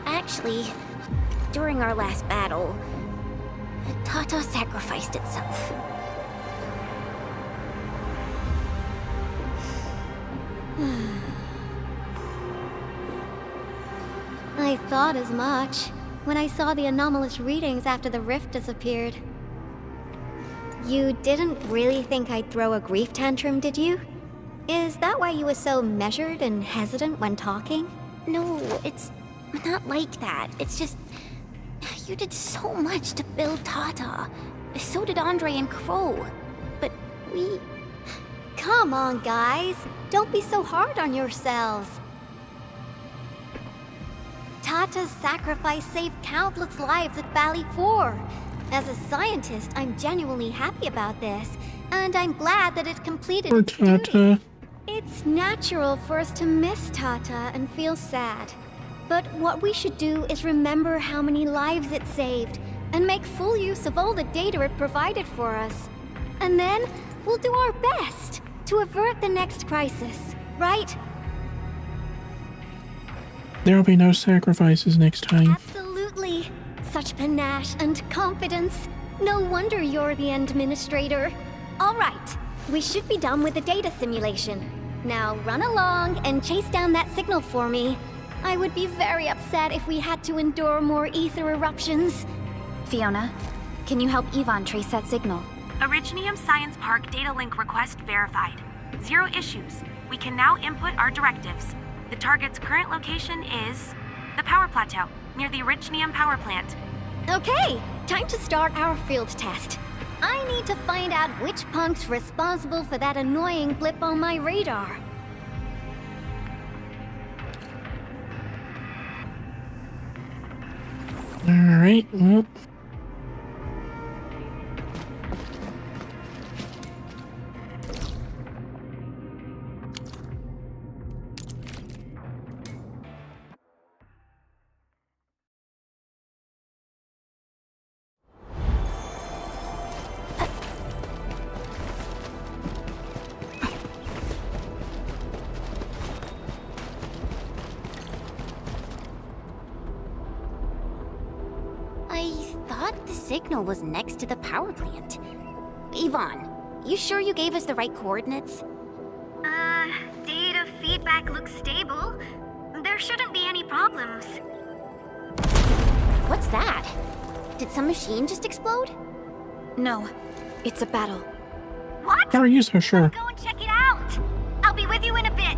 Actually, during our last battle, Tata sacrificed itself. I thought as much when I saw the anomalous readings after the rift disappeared. You didn't really think I'd throw a grief tantrum, did you? Is that why you were so measured and hesitant when talking? No, it's not like that. It's just, you did so much to build Tata. So did Andre and Crow. But we... Come on, guys. Don't be so hard on yourselves. Tata's sacrifice saved countless lives at Valley 4. As a scientist, I'm genuinely happy about this, and I'm glad that it completed its duty. It's natural for us to miss Tata and feel sad. But what we should do is remember how many lives it saved, and make full use of all the data it provided for us. And then, we'll do our best to avert the next crisis, right? There'll be no sacrifices next time. Absolutely. Such panache and confidence. No wonder you're the administrator. All right, we should be done with the data simulation. Now run along and chase down that signal for me. I would be very upset if we had to endure more ether eruptions. Fiona, can you help Yvonne trace that signal? Originium Science Park data link request verified. 0 issues. We can now input our directives. The target's current location is the power plateau, near the Originium power plant. Okay, time to start our field test. I need to find out which punk's responsible for that annoying blip on my radar. Alright, well. Signal was next to the power plant. Yvonne, you sure you gave us the right coordinates? Data feedback looks stable. There shouldn't be any problems. What's that? Did some machine just explode? No, it's a battle. What? How are you so sure? Go and check it out. I'll be with you in a bit.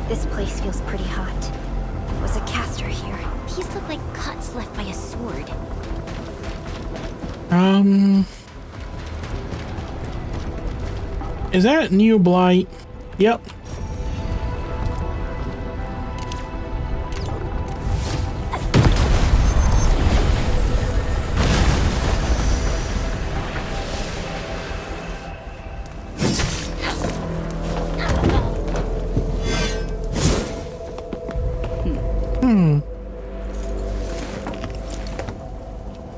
This place feels pretty hot. Was a caster here? These look like cuts left by a sword. Is that New Blight? Yep.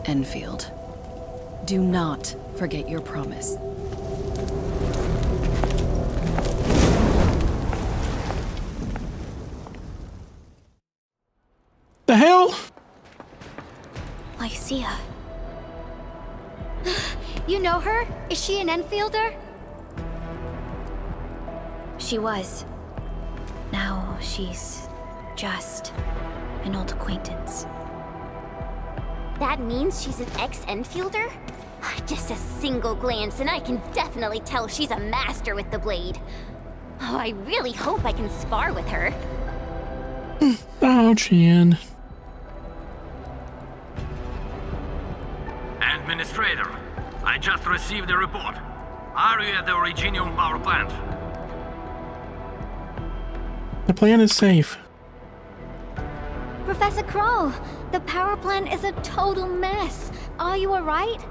Enfield, do not forget your promise. The hell? Lycia. You know her? Is she an Enfielder? She was. Now she's just an old acquaintance. That means she's an ex-Enfielder? Just a single glance and I can definitely tell she's a master with the blade. Oh, I really hope I can spar with her. Oh, Chan. Administrator, I just received a report. Are you at the Originium power plant? The plan is safe. Professor Crow, the power plant is a total mess. Are you alright?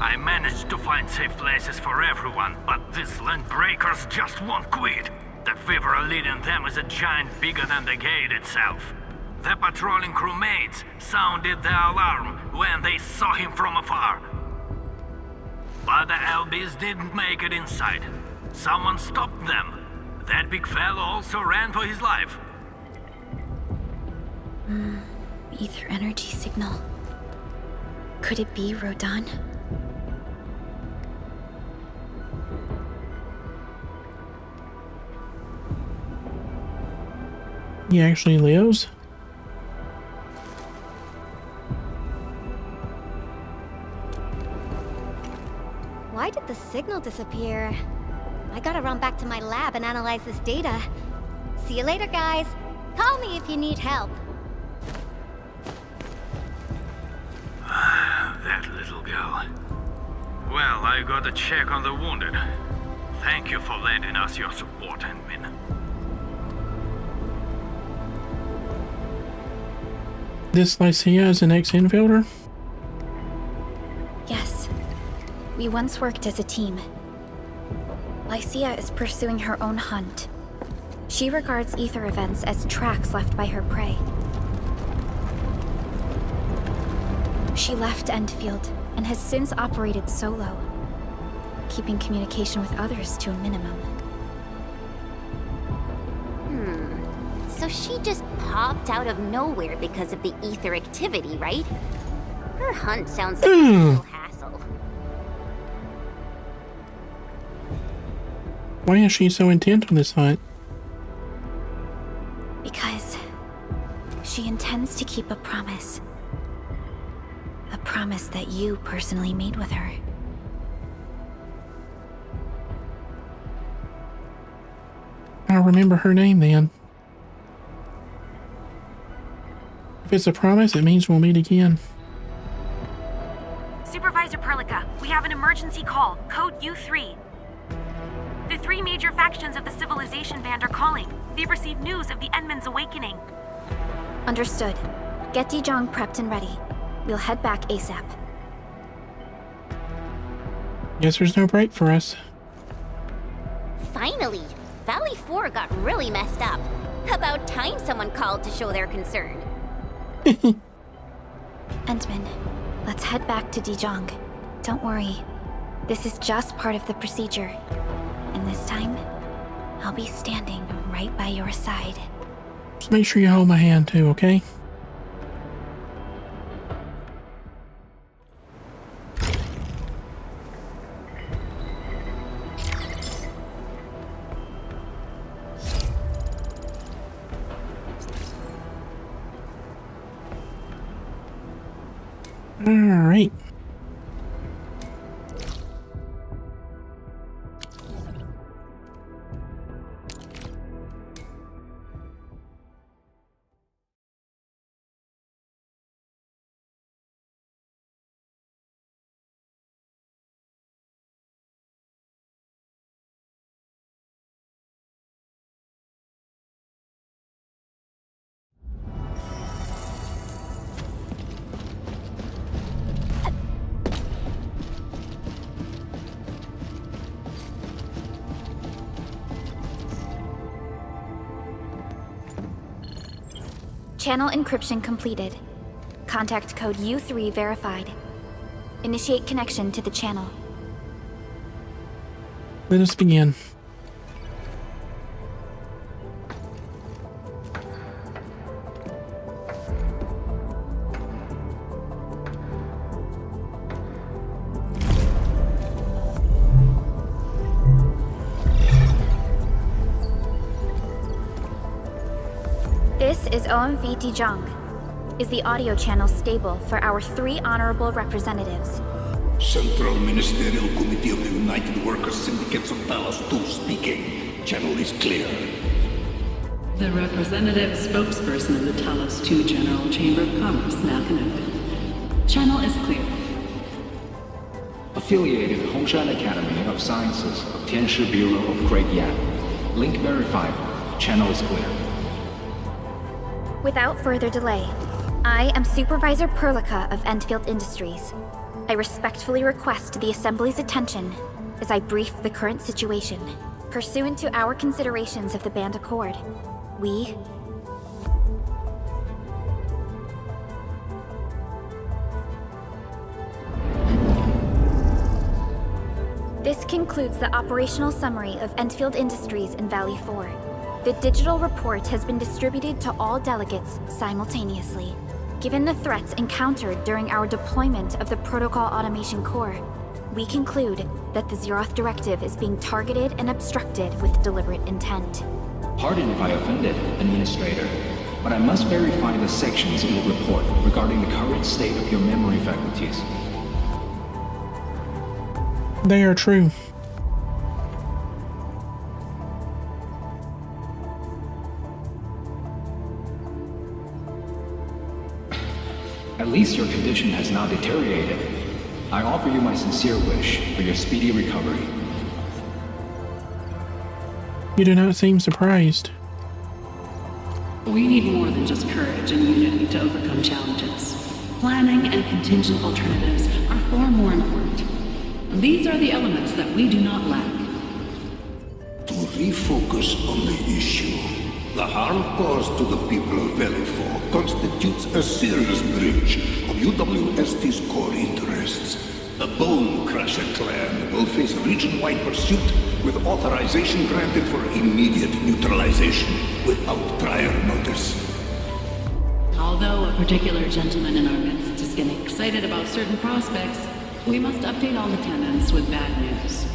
I managed to find safe places for everyone, but these land breakers just won't quit. The fever leading them is a giant bigger than the gate itself. The patrolling crewmates sounded the alarm when they saw him from afar. But the LBs didn't make it inside. Someone stopped them. That big fellow also ran for his life. Ether energy signal. Could it be Rodan? He actually lives? Why did the signal disappear? I gotta run back to my lab and analyze this data. See you later, guys. Call me if you need help. That little girl. Well, I gotta check on the wounded. Thank you for lending us your support, Enmin. This Lycia is an ex-Enfielder? Yes. We once worked as a team. Lycia is pursuing her own hunt. She regards ether events as tracks left by her prey. She left Enfield and has since operated solo, keeping communication with others to a minimum. So she just popped out of nowhere because of the ether activity, right? Her hunt sounds like a real hassle. Why is she so intent on this hunt? Because she intends to keep a promise. A promise that you personally made with her. I'll remember her name then. If it's a promise, it means we'll meet again. Supervisor Perlica, we have an emergency call, code U3. The 3 major factions of the Civilization Band are calling. They've received news of the Enman's awakening. Understood. Get Dijong prepped and ready. We'll head back ASAP. Guess there's no break for us. Finally! Valley 4 got really messed up. About time someone called to show their concern. Entman, let's head back to Dijong. Don't worry. This is just part of the procedure. And this time, I'll be standing right by your side. Just make sure you hold my hand too, okay? All right. Channel encryption completed. Contact code U3 verified. Initiate connection to the channel. Let us begin. This is OMV Dijong. Is the audio channel stable for our 3 honorable representatives? Central Ministerial Committee of the United Workers Syndicates of Talos 2 speaking. Channel is clear. The representative spokesperson of the Talos 2 General Chamber of Commerce now connected. Channel is clear. Affiliated Hongshan Academy of Sciences of Tianshi Bureau of Great Yan. Link verified. Channel is clear. Without further delay, I am Supervisor Perlica of Enfield Industries. I respectfully request the Assembly's attention as I brief the current situation. Pursuant to our considerations of the Band Accord, we... This concludes the operational summary of Enfield Industries in Valley 4. The digital report has been distributed to all delegates simultaneously. Given the threats encountered during our deployment of the Protocol Automation Core, we conclude that the Zeroth Directive is being targeted and obstructed with deliberate intent. Pardon if I offended, Administrator, but I must verify the sections in the report regarding the current state of your memory faculties. They are true. At least your condition has not deteriorated. I offer you my sincere wish for your speedy recovery. You do not seem surprised. We need more than just courage and unity to overcome challenges. Planning and contingent alternatives are far more important. These are the elements that we do not lack. To refocus on the issue, the harm caused to the people of Valley 4 constitutes a serious breach of UWST's core interests. The Bone Crusher clan will face region-wide pursuit with authorization granted for immediate neutralization. without prior notice. Although a particular gentleman in our midst is getting excited about certain prospects, we must update all attendants with bad news.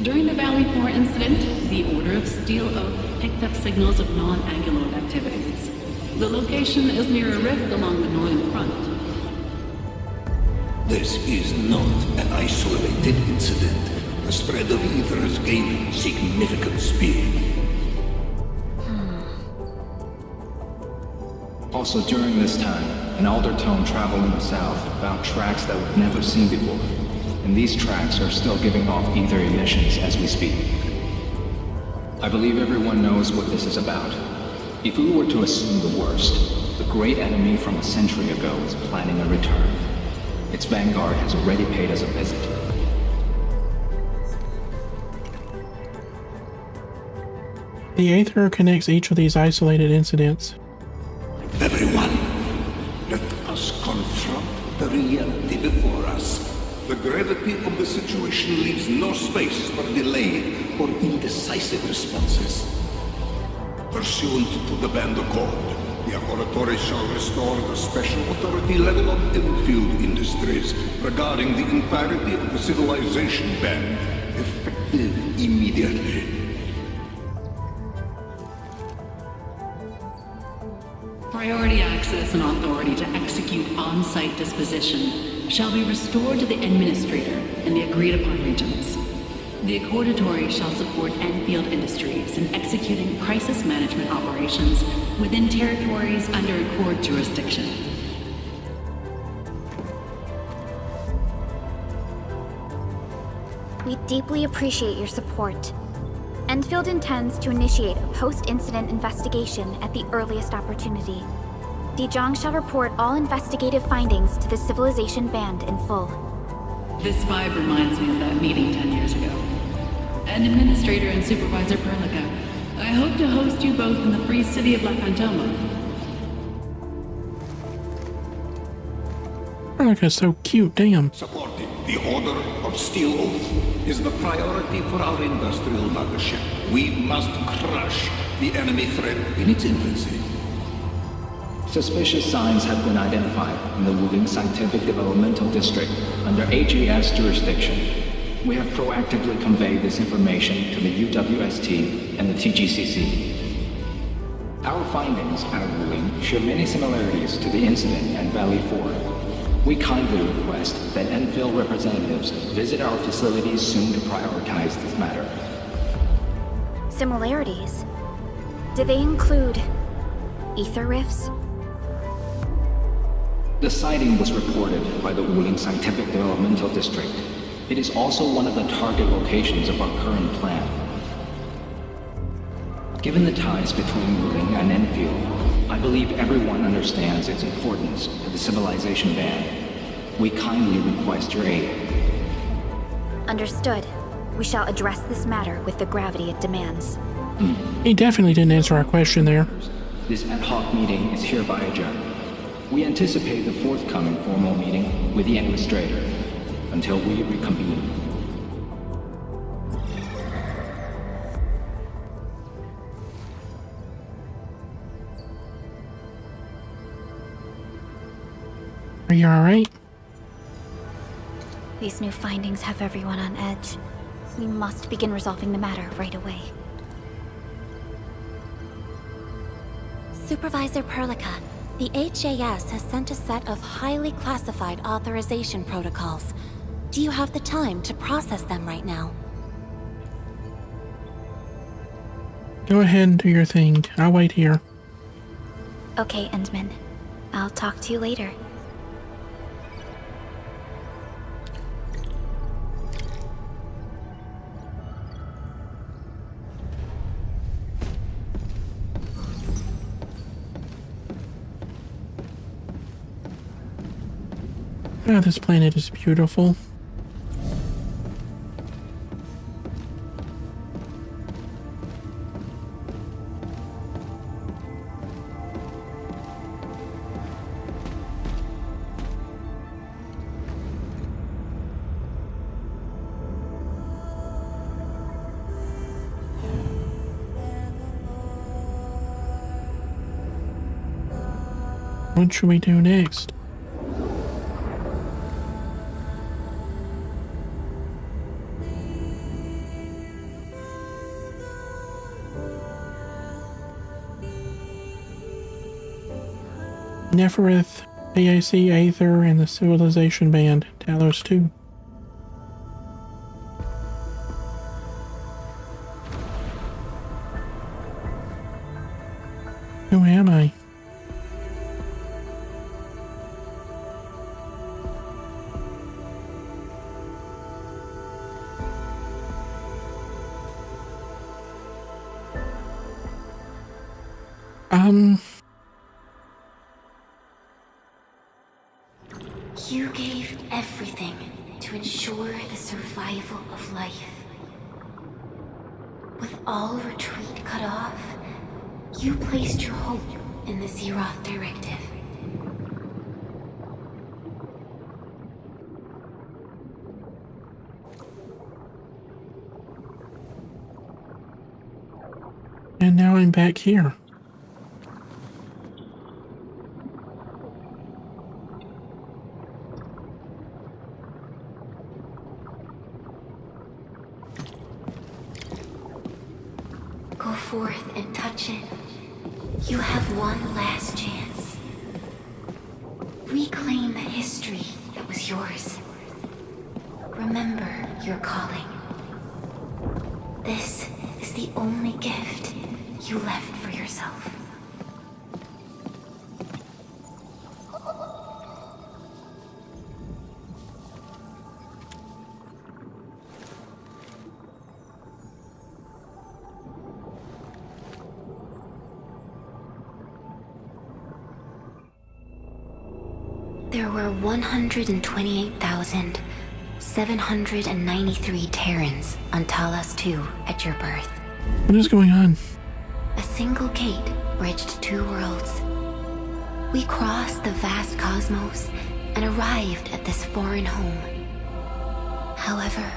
During the Valley 4 incident, the Order of Steel Oak picked up signals of non-Anguloid activities. The location is near a rift along the northern front. This is not an isolated incident. The spread of ether has gained significant speed. Also, during this time, an Aldertone traveling south found tracks that we've never seen before. And these tracks are still giving off ether emissions as we speak. I believe everyone knows what this is about. If we were to assume the worst, the great enemy from a century ago is planning a return. Its vanguard has already paid us a visit. The Aether connects each of these isolated incidents. Everyone, let us confront the reality before us. The gravity of the situation leaves no space for delayed or indecisive responses. Pursuant to the Band Accord, the Laboratory shall restore the special authority level of Enfield Industries regarding the entirety of the civilization band, effective immediately. Priority access and authority to execute on-site disposition shall be restored to the Administrator in the agreed-upon regions. The Accordatory shall support Enfield Industries in executing crisis management operations within territories under Accord jurisdiction. We deeply appreciate your support. Enfield intends to initiate a post-incident investigation at the earliest opportunity. Dijong shall report all investigative findings to the Civilization Band in full. This vibe reminds me of that meeting 10 years ago. And Administrator and Supervisor Perlica, I hope to host you both in the free city of La Fantoma. Perlica's so cute, damn. Supporting the Order of Steel Oath is the priority for our industrial mothership. We must crush the enemy threat in its infancy. Suspicious signs have been identified in the Wuling Scientific Developmental District under AGS jurisdiction. We have proactively conveyed this information to the UWST and the TGCC. Our findings at Wuling share many similarities to the incident at Valley 4. We kindly request that Enfield representatives visit our facilities soon to prioritize this matter. Similarities? Do they include ether rifts? The sighting was reported by the Wuling Scientific Developmental District. It is also one of the target locations of our current plan. Given the ties between Wuling and Enfield, I believe everyone understands its importance to the Civilization Band. We kindly request your aid. Understood. We shall address this matter with the gravity it demands. He definitely didn't answer our question there. This ad hoc meeting is hereby adjourned. We anticipate the forthcoming formal meeting with the Administrator until we reconvene. Are you alright? These new findings have everyone on edge. We must begin resolving the matter right away. Supervisor Perlica, the HAS has sent a set of highly classified authorization protocols. Do you have the time to process them right now? Go ahead and do your thing. I'll wait here. Okay, Endman. I'll talk to you later. Ah, this planet is beautiful. What should we do next? Neferith, AAC, Aether, and the Civilization Band, Talos 2. Who am I? You gave everything to ensure the survival of life. With all retreat cut off, you placed your hope in the Zeroth Directive. And now I'm back here. Go forth and touch it. You have one last chance. Reclaim the history that was yours. Remember your calling. This is the only gift you left for yourself. There were 128,793 Terrans on Talos 2 at your birth. What is going on? A single gate bridged two worlds. We crossed the vast cosmos and arrived at this foreign home. However,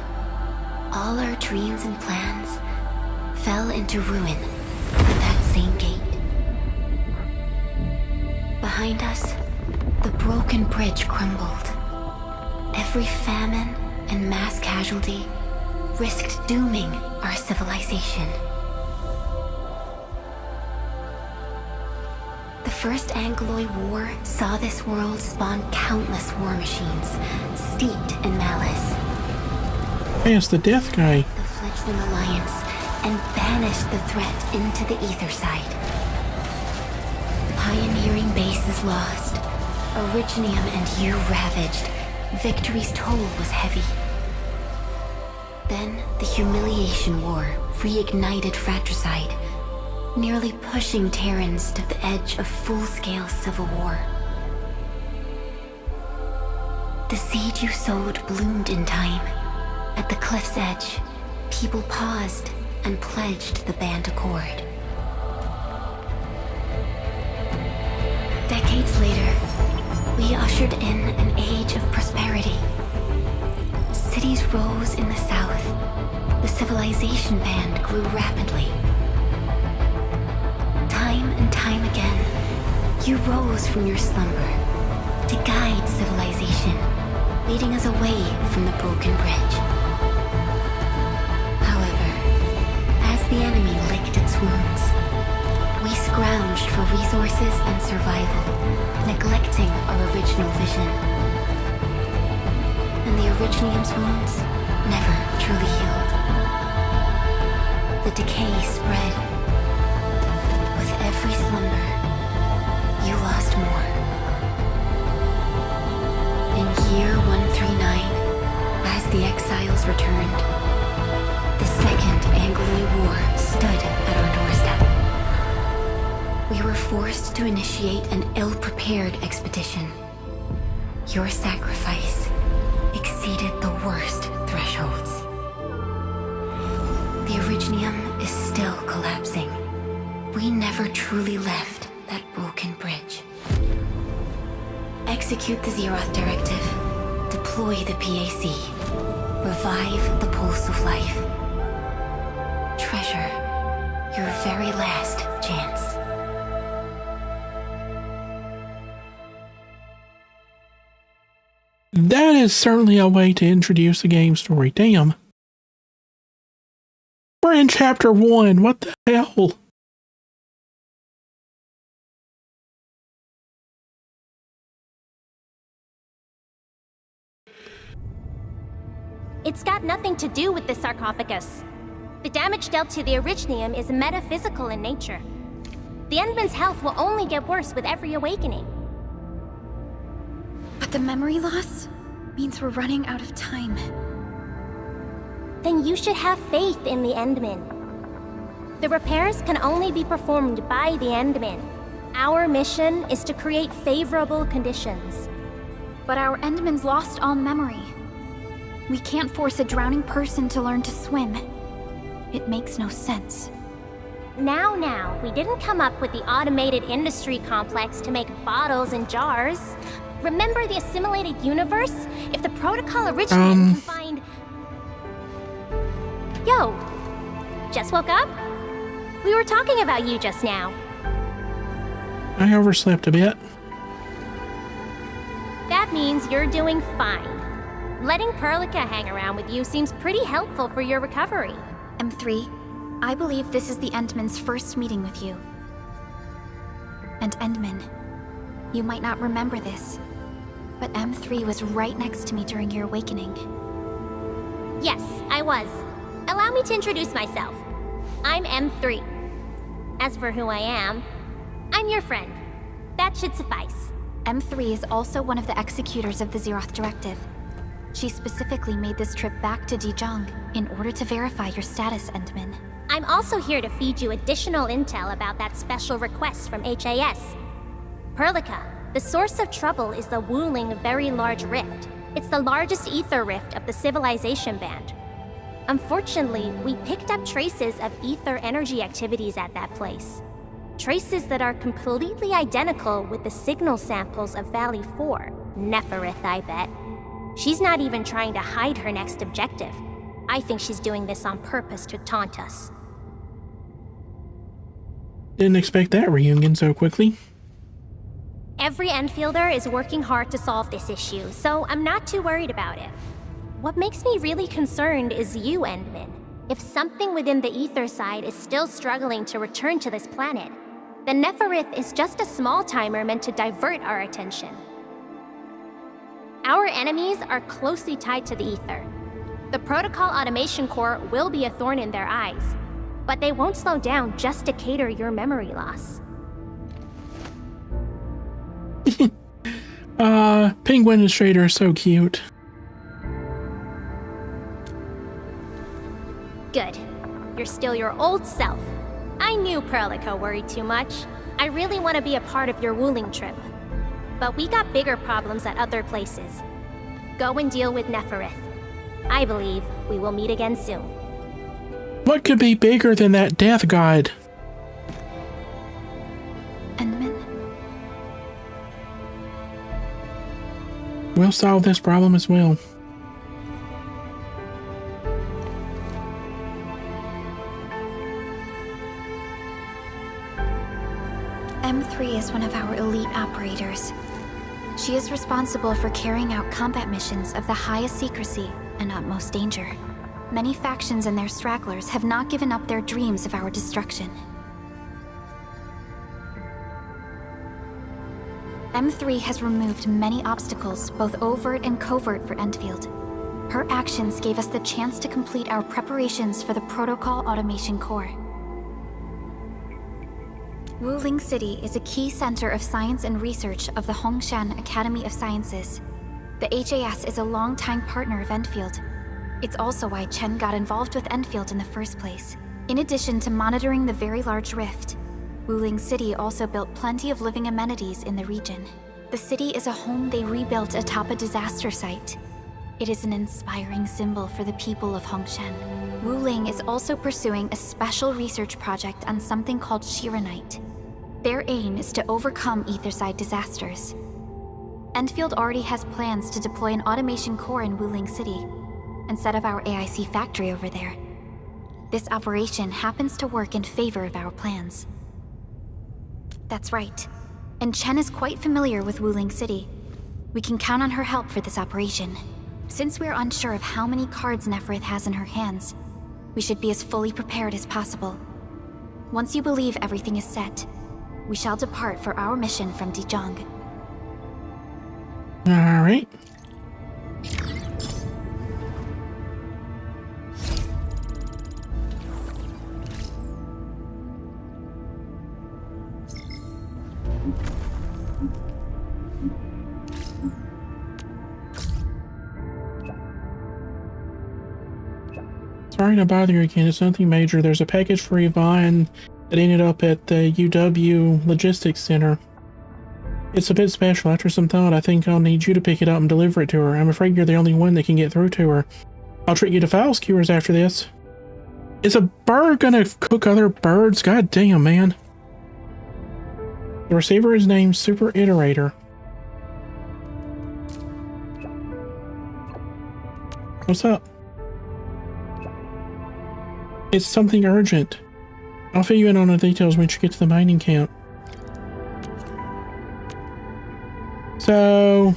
all our dreams and plans fell into ruin at that same gate. Behind us, the broken bridge crumbled. Every famine and mass casualty risked dooming our civilization. The First Angloid War saw this world spawn countless war machines, steeped in malice. Hey, it's the Death Guy. The fledgling alliance and banished the threat into the ether side. Pioneering bases lost, Originium and you ravaged. Victory's toll was heavy. Then the Humiliation War reignited fratricide, nearly pushing Terrans to the edge of full-scale civil war. The seed you sowed bloomed in time. At the cliff's edge, people paused and pledged the band accord. Decades later, we ushered in an age of prosperity. Cities rose in the south. The civilization band grew rapidly. Time and time again, you rose from your slumber to guide civilization, leading us away from the broken bridge. However, as the enemy licked its wounds, we scrounged for resources and survival, neglecting our original vision. And the Originium's wounds never truly healed. The decay spread. With every slumber, you lost more. In year 139, as the exiles returned, the Second Angloid War stood at our doorstep. We were forced to initiate an ill-prepared expedition. Your sacrifice exceeded the worst thresholds. The Originium is still collapsing. We never truly left that broken bridge. Execute the Zeroth Directive. Deploy the PAC. Revive the pulse of life. Treasure your very last chance. That is certainly a way to introduce the game story. Damn. We're in chapter 1. What the hell? It's got nothing to do with the sarcophagus. The damage dealt to the Originium is metaphysical in nature. The Endman's health will only get worse with every awakening. But the memory loss means we're running out of time. Then you should have faith in the Endman. The repairs can only be performed by the Endman. Our mission is to create favorable conditions. But our Endman's lost all memory. We can't force a drowning person to learn to swim. It makes no sense. Now, we didn't come up with the automated industry complex to make bottles and jars. Remember the assimilated universe? If the protocol Originium can find... Yo, just woke up? We were talking about you just now. I overslept a bit. That means you're doing fine. Letting Perlica hang around with you seems pretty helpful for your recovery. M3, I believe this is the Endman's first meeting with you. And Endman, you might not remember this, but M3 was right next to me during your awakening. Yes, I was. Allow me to introduce myself. I'm M3. As for who I am, I'm your friend. That should suffice. M3 is also one of the executors of the Zeroth Directive. She specifically made this trip back to Dijon in order to verify your status, Endman. I'm also here to feed you additional intel about that special request from HAS. Perlica, the source of trouble is the Wuling Very Large Rift. It's the largest ether rift of the Civilization Band. Unfortunately, we picked up traces of ether energy activities at that place. Traces that are completely identical with the signal samples of Valley 4. Neferith, I bet. She's not even trying to hide her next objective. I think she's doing this on purpose to taunt us. Didn't expect that reunion so quickly. Every Enfielder is working hard to solve this issue, so I'm not too worried about it. What makes me really concerned is you, Endman. If something within the ether side is still struggling to return to this planet, then Neferith is just a small timer meant to divert our attention. Our enemies are closely tied to the ether. The Protocol Automation Core will be a thorn in their eyes, but they won't slow down just to cater your memory loss. Penguin and Strader are so cute. Good. You're still your old self. I knew Perlica worried too much. I really want to be a part of your Wuling trip. But we got bigger problems at other places. Go and deal with Neferith. I believe we will meet again soon. What could be bigger than that death god? Endman? We'll solve this problem as well. M3 is one of our elite operators. She is responsible for carrying out combat missions of the highest secrecy and utmost danger. Many factions and their stragglers have not given up their dreams of our destruction. M3 has removed many obstacles, both overt and covert, for Enfield. Her actions gave us the chance to complete our preparations for the Protocol Automation Core. Wuling City is a key center of science and research of the Hongshan Academy of Sciences. The HAS is a longtime partner of Enfield. It's also why Chen got involved with Enfield in the first place. In addition to monitoring the Very Large Rift, Wuling City also built plenty of living amenities in the region. The city is a home they rebuilt atop a disaster site. It is an inspiring symbol for the people of Hongshan. Wuling is also pursuing a special research project on something called Shiranite. Their aim is to overcome Etherside disasters. Enfield already has plans to deploy an automation core in Wuling City and set up our AIC factory over there. This operation happens to work in favor of our plans. That's right. And Chen is quite familiar with Wuling City. We can count on her help for this operation. Since we're unsure of how many cards Neferith has in her hands, we should be as fully prepared as possible. Once you believe everything is set, we shall depart for our mission from Dijiang. All right. Sorry to bother you again. It's nothing major. There's a package for Yvonne that ended up at the UW Logistics Center. It's a bit special. After some thought, I think I'll need you to pick it up and deliver it to her. I'm afraid you're the only one that can get through to her. I'll treat you to file skewers after this. Is a bird gonna cook other birds? God damn, man. The receiver is named Super Iterator. What's up? It's something urgent. I'll fill you in on the details once you get to the mining camp. So...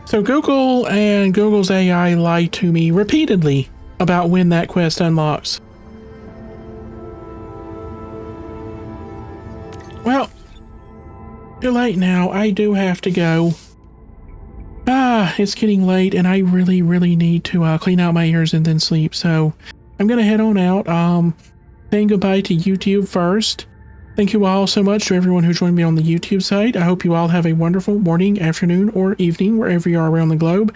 So Google and Google's AI lied to me repeatedly about when that quest unlocks. Well, too late now. I do have to go. It's getting late and I really need to clean out my ears and then sleep. So I'm gonna head on out. Saying goodbye to YouTube first. Thank you all so much to everyone who joined me on the YouTube site. I hope you all have a wonderful morning, afternoon, or evening, wherever you are around the globe.